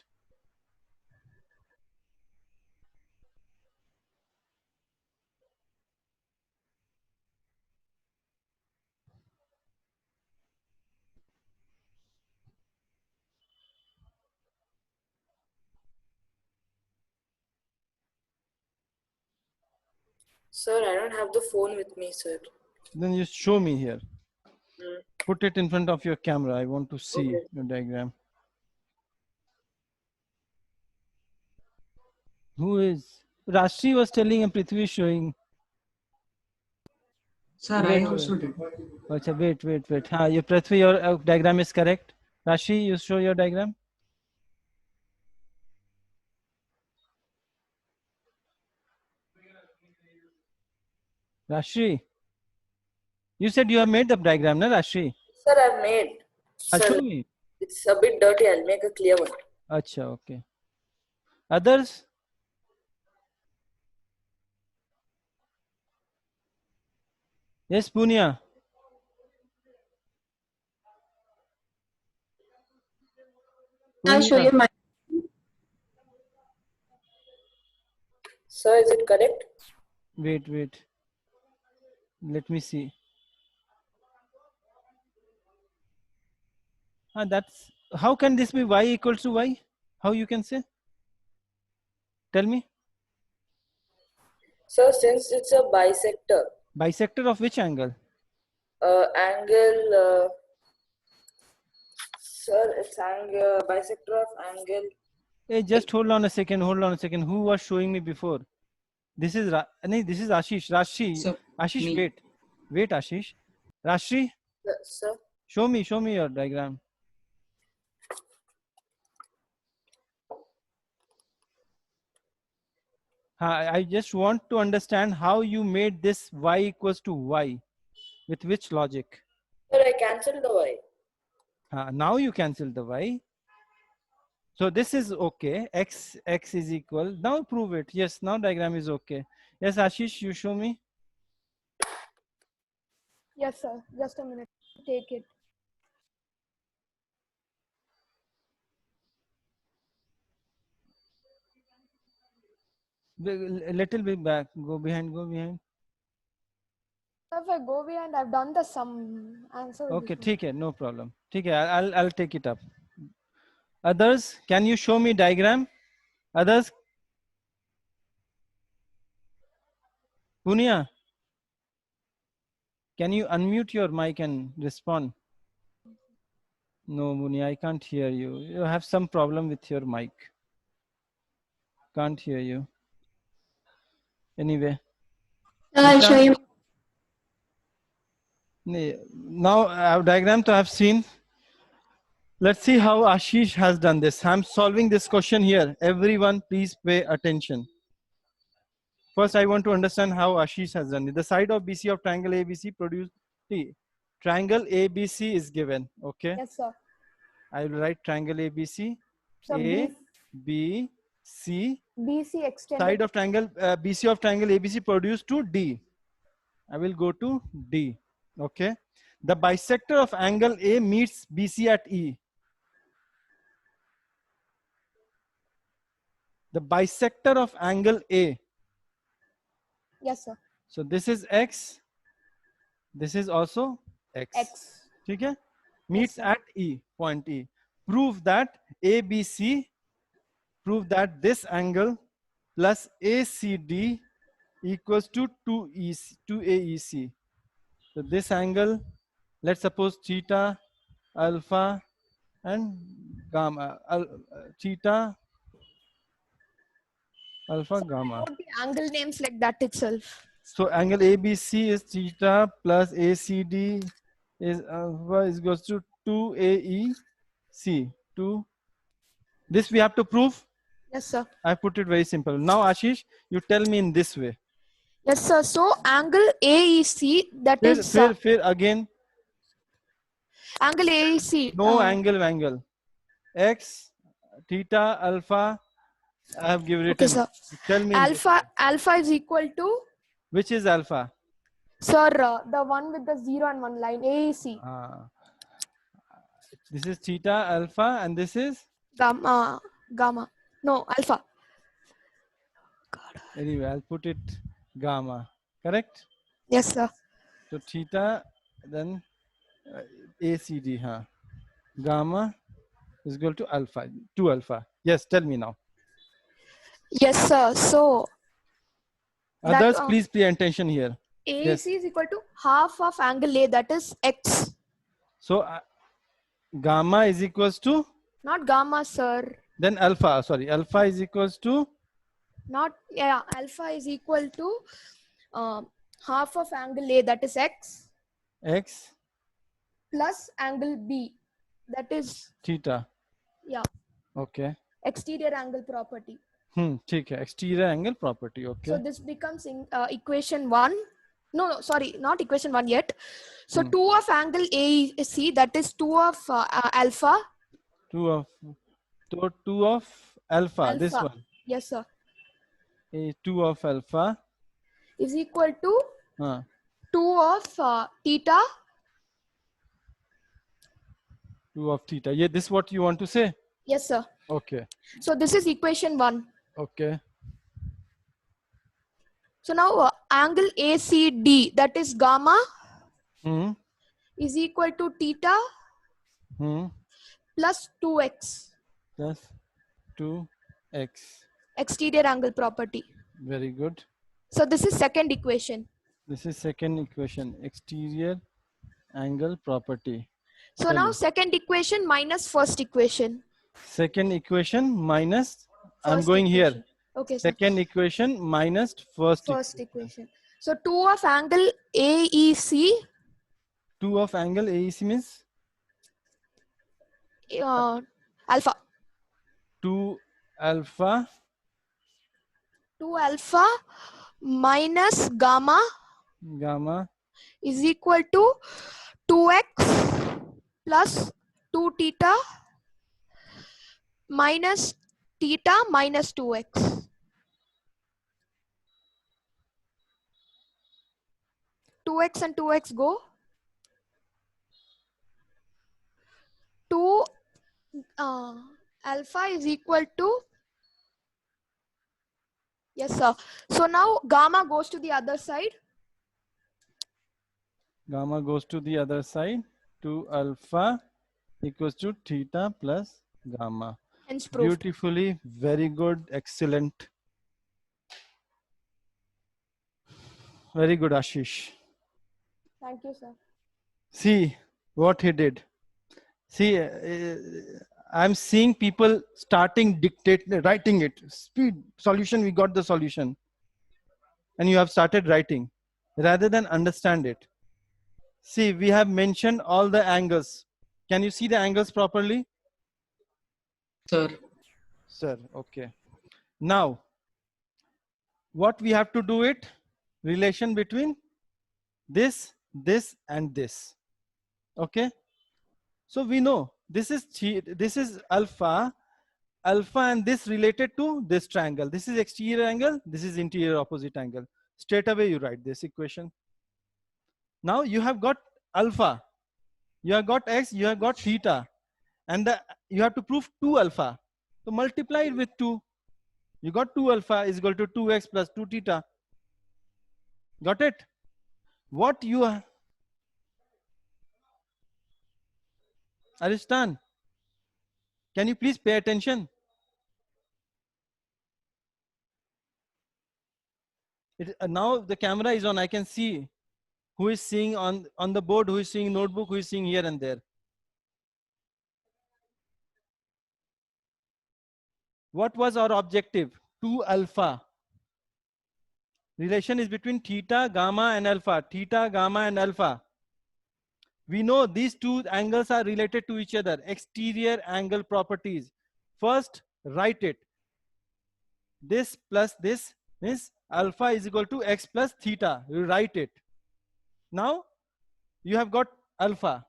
Sir, I don't have the phone with me, sir. Then you show me here. Put it in front of your camera. I want to see your diagram. Who is? Rashri was telling and Prithvi is showing. Sir, I also did. Achha, wait. Your Prithvi, your diagram is correct. Rashri, you show your diagram. Rashri, you said you have made the diagram, na Rashri? Sir, I've made. Show me. It's a bit dirty. I'll make a clear one. Acha, okay. Others? Yes, Punya. I'll show you my. Sir, is it correct? Wait. Let me see. That's how can this be y equals to y? How you can say? Tell me. Sir, since it's a bisector. Bisector of which angle? Angle. Sir, it's angle bisector of angle. Hey, just hold on a second. Who was showing me before? This is this is Ashish. Rashri. So, Ashish, me. wait, Ashish. Rashri, Sir. show me your diagram. I just want to understand how you made this y equals to y. With which logic? Sir, I cancelled the y. Now you cancel the y. So this is okay. X is equal. Now prove it. Yes, now diagram is okay. Yes, Ashish, you show me. Yes, sir. Just a minute. Take it. A little bit back. Go behind. If I go behind, I've done the sum answer. will be Okay, fine. ठीक है, no problem. ठीक है, I'll take it up. Others, can you show me diagram? Others? Punya, can you unmute your mic and respond? No, Punya, I can't hear you. You have some problem with your mic. Can't hear you. Anyway. I'll show you. Now our diagram to have seen. Let's see how Ashish has done this. I'm solving this question here. Everyone, please pay attention. First, I want to understand how Ashish has done it. The side of BC of triangle ABC produced. See, triangle ABC is given. Okay. Yes, sir. I will write triangle ABC. So A, B, C. BC extended. Side of triangle BC of triangle ABC produced to D. I will go to D. Okay. The bisector of angle A meets BC at E. The bisector of angle A. Yes, sir. So this is X. This is also X. X. Okay. Meets Yes, at E, point E. Prove that ABC, prove that this angle plus ACD equals to 2AEC. So this angle, let's suppose theta, alpha, and gamma. Theta, alpha, gamma. Put the angle names like that itself. So angle ABC is theta plus ACD is alpha is equals to 2AEC. This we have to prove. Yes, sir. I put it very simple. Now Ashish, you tell me in this way. Yes, sir. So angle AEC, that is Fear again. angle AEC. No angle. X, theta, alpha. I have given it. Okay, sir. Tell me. Alpha is equal to. Which is alpha? Sir, the one with the 0 and 1 line, AEC. This is theta, alpha, and this is? Gamma. No, alpha. Anyway, I'll put it gamma. Correct? Yes, sir. So theta, then ACD. Gamma is equal to alpha, 2 alpha. Yes, tell me now. Yes, sir. So. Others, please pay attention here. AEC yes. is equal to half of angle A, that is X. So gamma is equals to? Not gamma, sir. Then alpha, sorry, alpha is equals to? Not, yeah, alpha is equal to half of angle A, that is X. X. Plus angle B, that is? Theta. Yeah. Okay. Exterior angle property. ठीक है, exterior angle property. Okay. So this becomes in equation 1. No, sorry, not equation 1 yet. So 2 of angle AC, that is 2 of alpha. 2 of alpha, this one. Yes, sir. 2 of alpha is equal to 2 of theta. 2 of theta. Yeah, this is what you want to say? Yes, sir. Okay. So this is equation 1. Okay. So now angle ACD, that is gamma, is equal to theta plus 2x. Plus 2x. Exterior angle property. Very good. So this is second equation. This is second equation, exterior angle property. So now second equation minus first equation. Second equation minus, I'm First going equation. here. Okay. Second equation minus first equation. So 2 of angle AEC. 2 of angle AEC means? Alpha. 2 alpha. 2 alpha minus gamma. Gamma. Is equal to 2x plus 2 theta minus theta minus 2x. X and 2x go. 2 alpha is equal to, yes sir. So now gamma goes to the other side. Gamma goes to the other side. 2 alpha equals to theta plus gamma. Hence proved. Beautifully, very good, excellent. Very good, Ashish. Thank you, sir. See what he did. See, I'm seeing people starting writing it. Speed, solution, we got the solution. And you have started writing rather than understand it. See, we have mentioned all the angles. Can you see the angles properly? Sir. Sir, okay. Now, what we have to do it? Relation between this, this and this. Okay. So we know this is alpha and this related to this triangle. This is exterior angle, this is interior opposite angle. Straight away you write this equation. Now you have got alpha, you have got x, you have got theta, and you have to prove 2 alpha. So multiply it with 2. You got 2 alpha is equal to 2x plus 2 theta. Got it? What you are, Aristan, can you please pay attention? Now the camera is on. I can see who is seeing on the board, who is seeing notebook, who is seeing here and there. What was our objective? 2 alpha. Relation is between theta, gamma and alpha. Theta, gamma and alpha. We know these two angles are related to each other. Exterior angle properties. First, write it. This plus this means alpha is equal to x plus theta. You write it. Now, you have got alpha.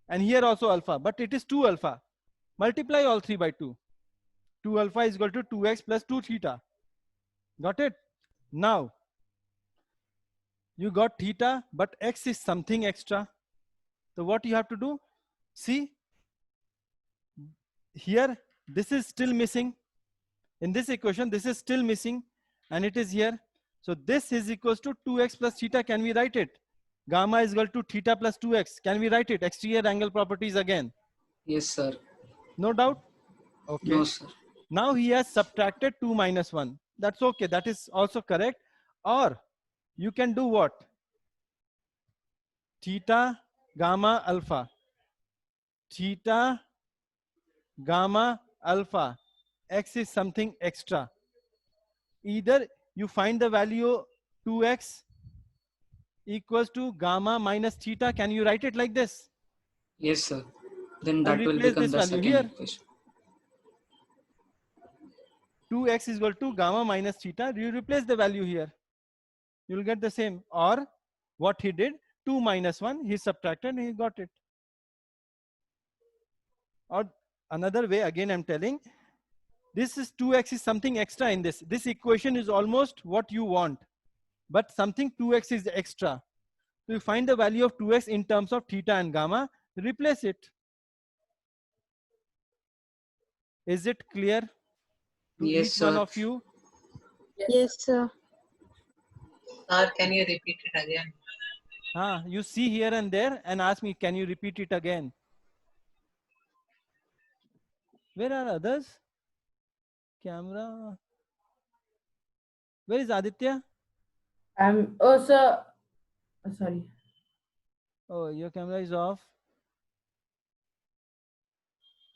And here also alpha. But it is 2 alpha. Multiply all 3 by 2. 2 alpha is equal to 2x plus 2 theta. Got it? Now, you got theta, but x is something extra. So what you have to do? See, here, this is still missing. In this equation, this is still missing. And it is here. So this is equals to 2x plus theta. Can we write it? Gamma is equal to theta plus 2x. Can we write it? Exterior angle properties again. Yes, sir. No doubt? Okay. No, sir. Now he has subtracted 2 minus 1. That's okay. That is also correct. Or you can do what? Theta, gamma, alpha. Theta, gamma, alpha. X is something extra. Either you find the value 2x equals to gamma minus theta. Can you write it like this? Yes, sir. Then that will become the second equation. 2x is equal to gamma minus theta. You replace the value here. You will get the same. Or what he did, 2 minus 1, he subtracted and he got it. Or another way, again I'm telling, this is 2x is something extra in this. This equation is almost what you want. But something 2x is extra. So you find the value of 2x in terms of theta and gamma, replace it. Is it clear to each one of you? Yes, sir. Sir, can you repeat it again? You see here and there and ask me, can you repeat it again? Where are others? Camera. Where is Aditya? Oh, sir. Sorry. Oh, your camera is off.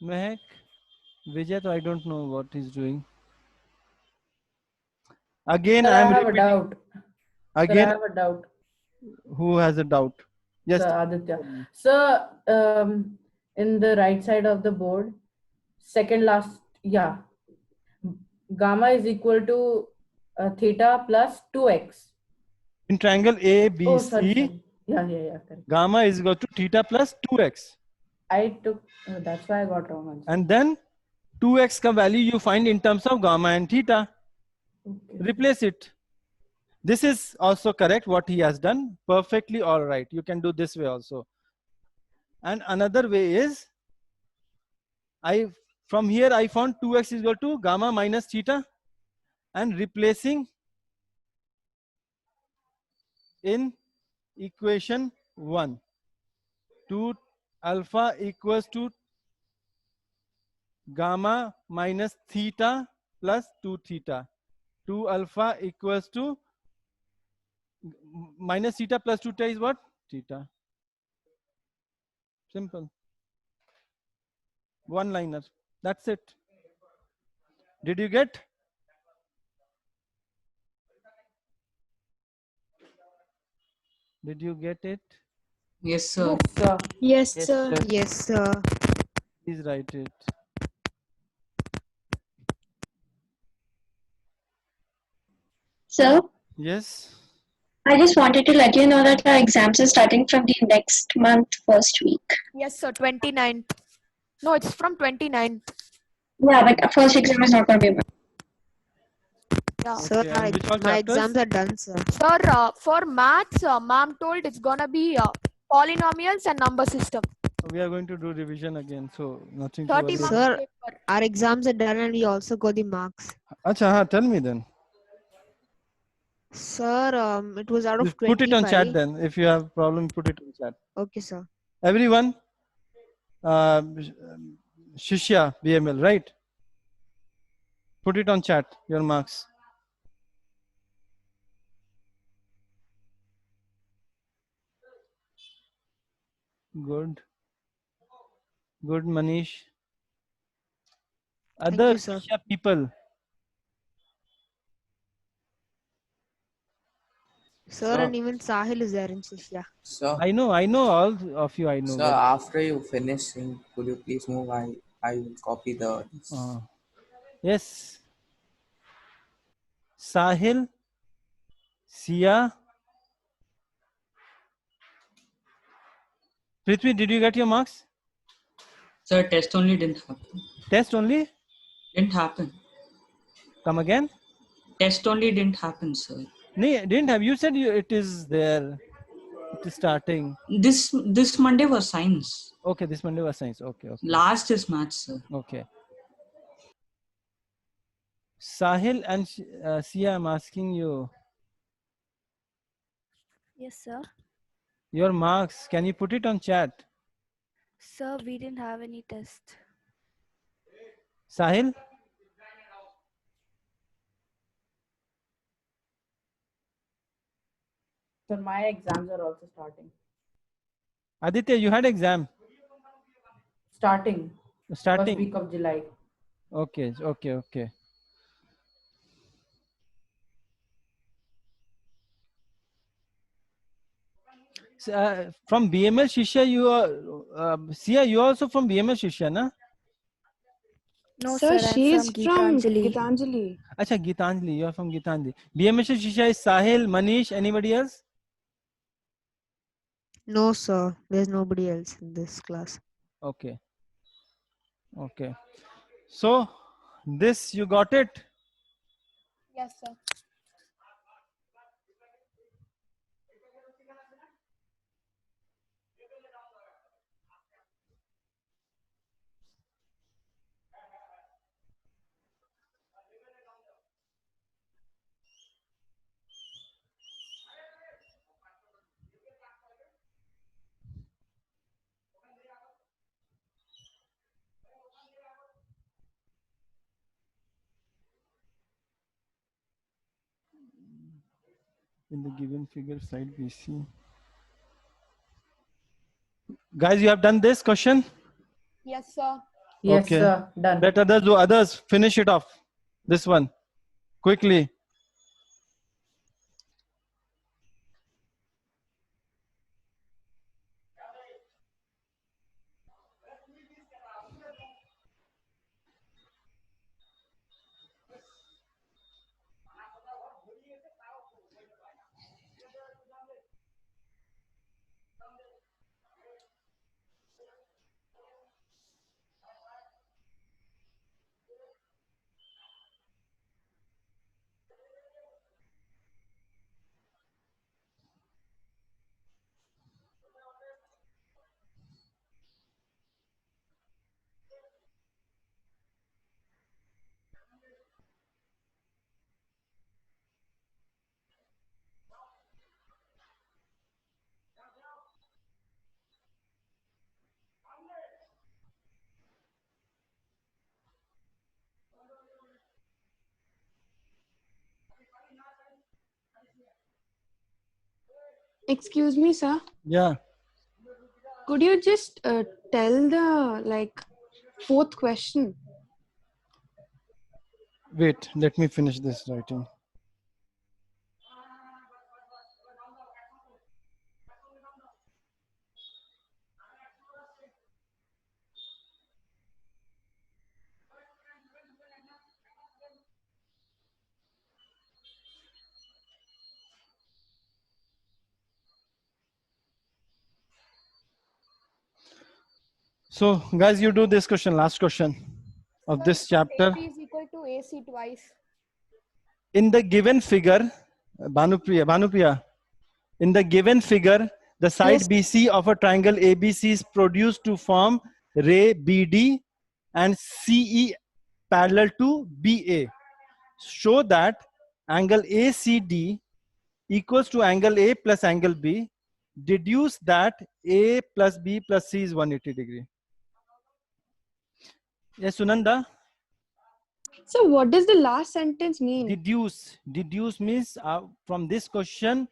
Mehak, Vijay, I don't know what he's doing. Again, Sir, I am have repeating. a doubt. Again, Sir, I have a doubt. Who has a doubt? Yes. Sir, Aditya. Sir, in the right side of the board, second last, yeah. Gamma is equal to theta plus 2x. In triangle ABC, Oh, sorry. Yeah, correct. gamma is equal to theta plus 2x. I took, that's why I got wrong answer. And then 2x ka value you find in terms of gamma and theta. Okay. Replace it. This is also correct what he has done. Perfectly all right. You can do this way also. And another way is, from here I found 2x is equal to gamma minus theta, and replacing in equation 1. 2 alpha equals to gamma minus theta plus 2 theta. 2 alpha equals to minus theta plus 2 theta is what? Theta. Simple. One liner. That's it. Did you get? Did you get it? Yes, sir. Yes, Yes, sir. sir. Yes, sir. Please write it. So, Yes. I just wanted to let you know that our exams are starting from the next month, first week. Yes, sir. 29th. No, it's from 29th. Yeah, but first exam is not going to be. Yeah. Sir, Okay, and which all my chapters? exams are done, sir. Sir, for maths, ma'am told it's gonna be polynomials and number system. We are going to do revision again, so nothing to 30 worry marks about. Sir, paper. our exams are done and we also got the marks. Acha, tell me then. Sir, it was out of Just put it on 25. chat then. If you have problem, put it on chat. Okay, sir. Everyone, Shishya BML, right? Put it on chat, your marks. Good. Good, Manish. Thank Other you, sir. Shishya people. Sir, and even Sahil is there in Shishya. So, I know all of you, I know. so after you finish saying, could you please move? I will copy the. Yes. Sahil, Sia. Prithvi, did you get your marks? Sir, test only didn't happen. Test only? Didn't happen. Come again? Test only didn't happen, sir. No, didn't have. You said it is there. It is starting. This Monday was science. Okay, this Monday was science. Okay. Last is maths, sir. Okay. Sahil and Sia, I'm asking you. Yes, sir. Your marks, can you put it on chat? Sir, we didn't have any test. Sahil? So my exams are also starting. Aditya, you had exam? Starting. Starting. First week of July. Okay. So, from BML Shishya, you are, Sia, you are also from BML Shishya, na? No, Sir, sir, she I'm is from from Gitanjali. Gitanjali. Acha, Gitanjali, you are from Gitanjali. BML Shishya is Sahil, Manish, anybody else? No, sir. There's nobody else in this class. Okay. So, this, you got it? Yes, sir. In the given figure side we see. Guys, you have done this question? Yes, sir. Yes, Okay. sir. Done. Let others do others. Finish it off. This one. Quickly. Excuse me, sir. Yeah. Could you just tell the fourth question? Wait, let me finish this writing. So, guys, you do this question, last question of this chapter. AB is equal to AC twice. In the given figure, Bhanupriya, in the given figure, the side Yes. BC of a triangle ABC is produced to form ray BD and CE parallel to BA. Show that angle ACD equals to angle A plus angle B. Deduce that A plus B plus C is 180 degree. Yes, Sunanda? So what does the last sentence mean? Deduce. Deduce means from this question,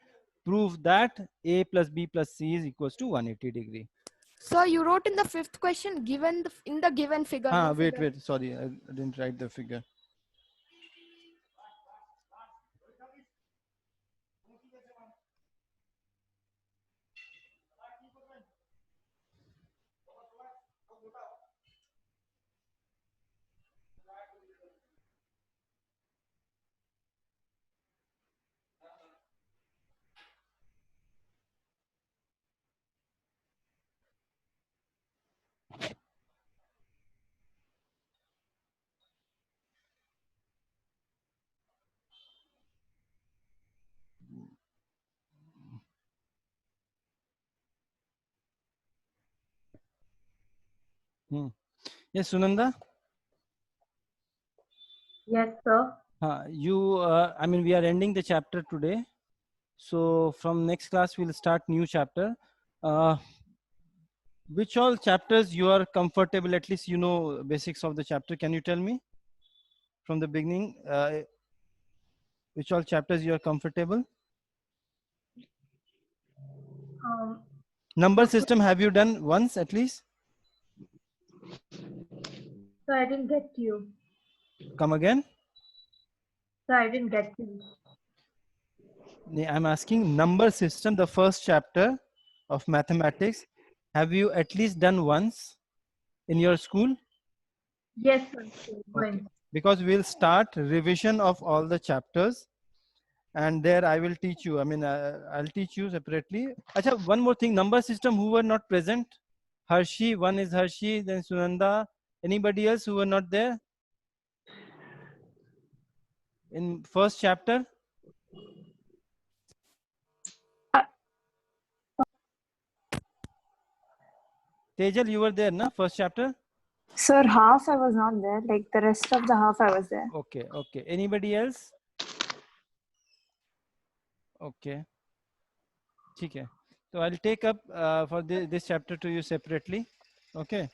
prove that A plus B plus C is equals to 180 degree. So you wrote in the fifth question given in the given figure. no Wait, figure. wait. Sorry, I didn't write the figure. Yes, Sunanda? Yes, sir. I mean, we are ending the chapter today. So from next class, we'll start new chapter. Which all chapters you are comfortable, at least you know basics of the chapter. Can you tell me from the beginning, which all chapters you are comfortable? Number system, have you done once at least? So I didn't get you. Come again? So I didn't get you. I'm asking number system, the first chapter of mathematics. Have you at least done once in your school? Yes, sir. Okay. Because we'll start revision of all the chapters, and there I will teach you. I mean, I'll teach you separately. Acha, one more thing, number system, who were not present? Harshi, one is Harshi, then Sunanda. Anybody else who were not there in first chapter? Tejal, you were there, na? First chapter? Sir, half I was not there. Like the rest of the half I was there. Okay, okay. Anybody else? Okay. Okay. So I'll take up for this chapter to you separately. Okay.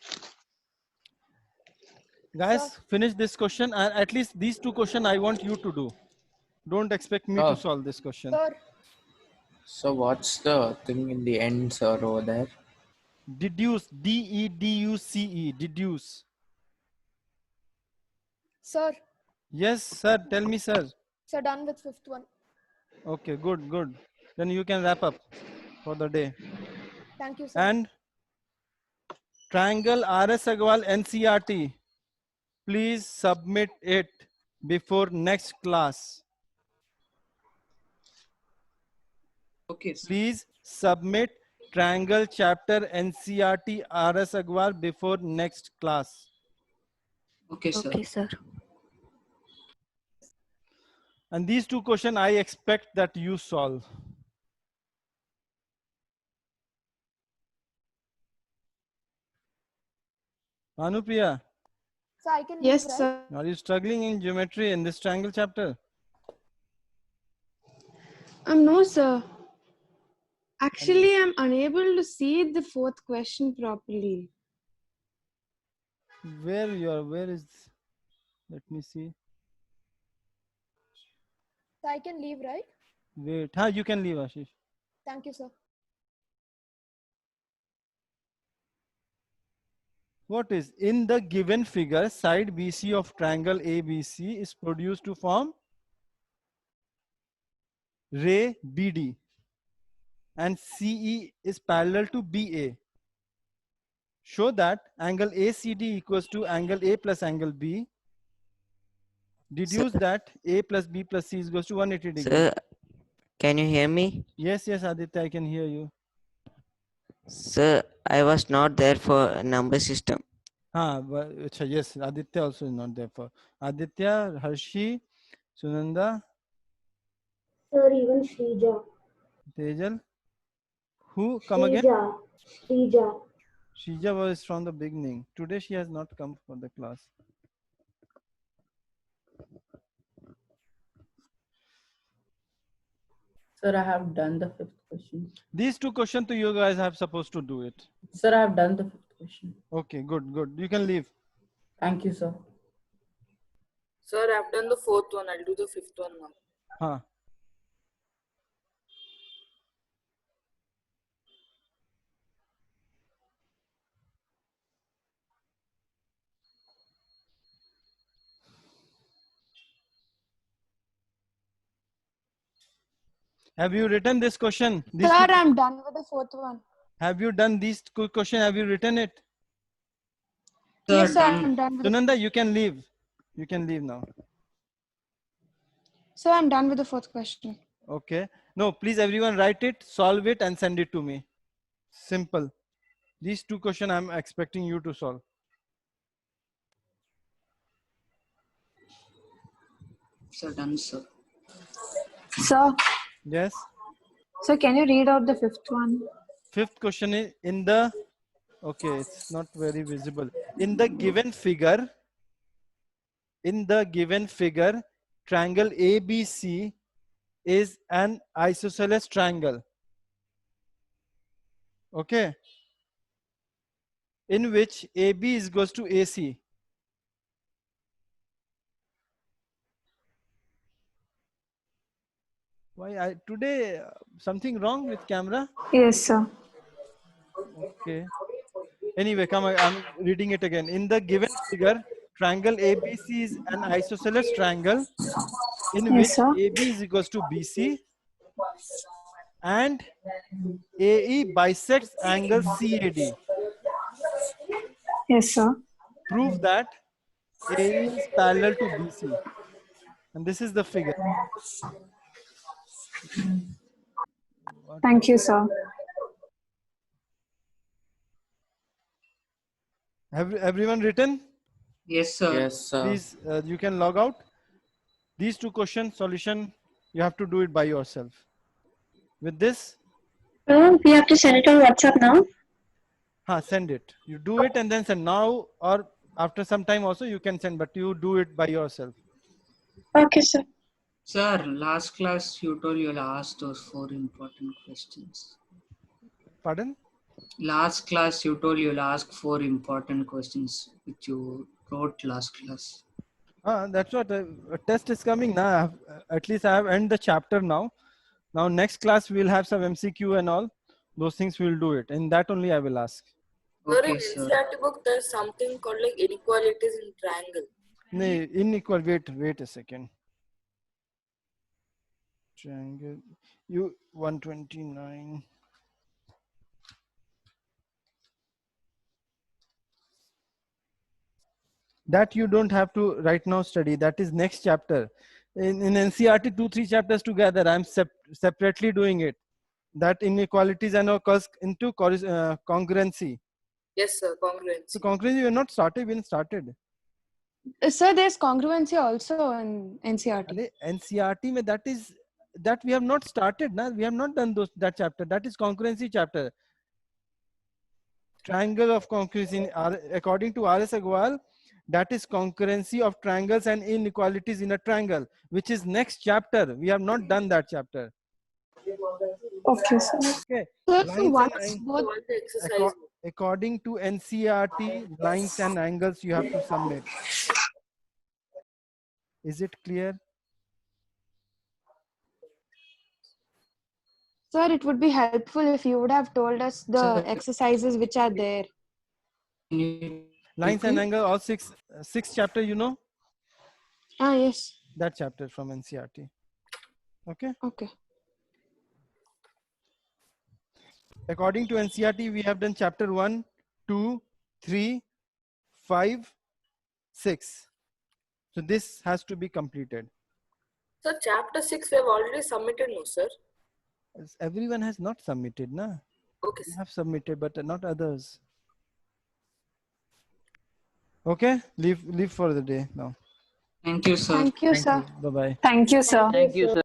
Guys, finish this question. At least these two questions I want you to do. Don't expect me to solve this question. Sir. So what's the thing in the end, sir, over there? Deduce. D-E-D-U-C-E. Deduce. Sir. Yes, sir. Tell me, sir. So done with fifth one. Okay, good, good. Then you can wrap up for the day. Thank you, sir. And triangle RS Agrawal NCRT. Please submit it before next class. Okay, sir. Please submit triangle chapter NCRT RS Agrawal before next class. Okay, sir. Okay, sir. And these two questions I expect that you solve. Anupriya, So I can Yes, leave, right? sir. are you struggling in geometry in this triangle chapter? No, sir. Actually, I'm unable to see the fourth question properly. Where is, let me see. So I can leave, right? Wait, you can leave, Ashish. Thank you, sir. What is in the given figure, side BC of triangle ABC is produced to form ray BD and CE is parallel to BA. Show that angle ACD equals to angle A plus angle B. Deduce that A plus B plus C is equals to 180 degrees. Sir, can you hear me? Yes, Aditya, I can hear you. Sir, I was not there for number system. Yes, Aditya also is not there for. Aditya, Harshi, Sunanda. Sir, even Shrija. Tejal. Who? Come again? Shrija. Shrija was from the beginning. Today she has not come for the class. Sir, I have done the fifth question. These two questions to you guys have supposed to do it. Sir, I have done the fifth question. Okay, good. You can leave. Thank you, sir. Sir, I've done the fourth one. I'll do the fifth one now. Have you written this question? Sir, I'm done with the fourth one. Have you done these question? Have you written it? Yes, sir, I'm done with Sunanda, you can leave. You can leave now. So I'm done with the fourth question. Okay. No, please everyone write it, solve it and send it to me. Simple. These two questions I'm expecting you to solve. Sir, done, sir. Sir, Yes. so can you read out the fifth one? Fifth question is in the, okay, it's not very visible. In the given figure, triangle ABC is an isosceles triangle. Okay. In which AB is goes to AC. Why today something wrong with camera? Yes, sir. Okay. Anyway, I'm reading it again. In the given figure, triangle ABC is an isosceles triangle in which sir. AB is equals to BC and AE bisects angle CAD. Yes, sir. Prove that AE is parallel to BC. And this is the figure. Thank you, sir. Have everyone written? Yes, sir. Yes, sir. Please, you can log out. These two question solution, you have to do it by yourself. With this, We have to send it on WhatsApp now. Send it. You do it and then send now or after some time also you can send, but you do it by yourself. Okay, sir. Sir, last class you told you'll ask those 4 important questions. Pardon? Last class you told you'll ask 4 important questions which you wrote last class. That's what a test is coming now. At least I have ended the chapter now. Now next class we'll have some MCQ and all. Those things we'll do it. And that only I will ask. Sir, in NCERT book, there's something called like inequalities in triangle. No, unequal. Wait a second. Triangle. 129. That you don't have to right now study. That is next chapter. In NCERT 2-3 chapters together. I'm separately doing it. That inequalities and occurs into congruency. Yes, sir, congruency. So congruency we have not started. We started. Sir, there's congruency also in NCERT. NCERT that we have not started. Na? We have not done that chapter. That is congruency chapter. Triangle of congruency according to R.S. Agrawal. That is concurrency of triangles and inequalities in a triangle, which is next chapter. We have not done that chapter. Okay, sir. Okay. According to NCERT, lines and angles you have to submit. Is it clear? Sir, it would be helpful if you would have told us the Sir. exercises which are there. Lines and angle, all six chapter, you know? Ah, yes. That chapter from NCERT. Okay? Okay. According to NCERT, we have done chapter 1, 2, 3, 5, 6. So this has to be completed. So chapter 6 we have already submitted, no sir? Everyone has not submitted, na? Okay. You have submitted, but not others. Okay, leave for the day now. Thank you, sir. Thank you, sir. Bye bye. Thank you, sir. Thank you, sir.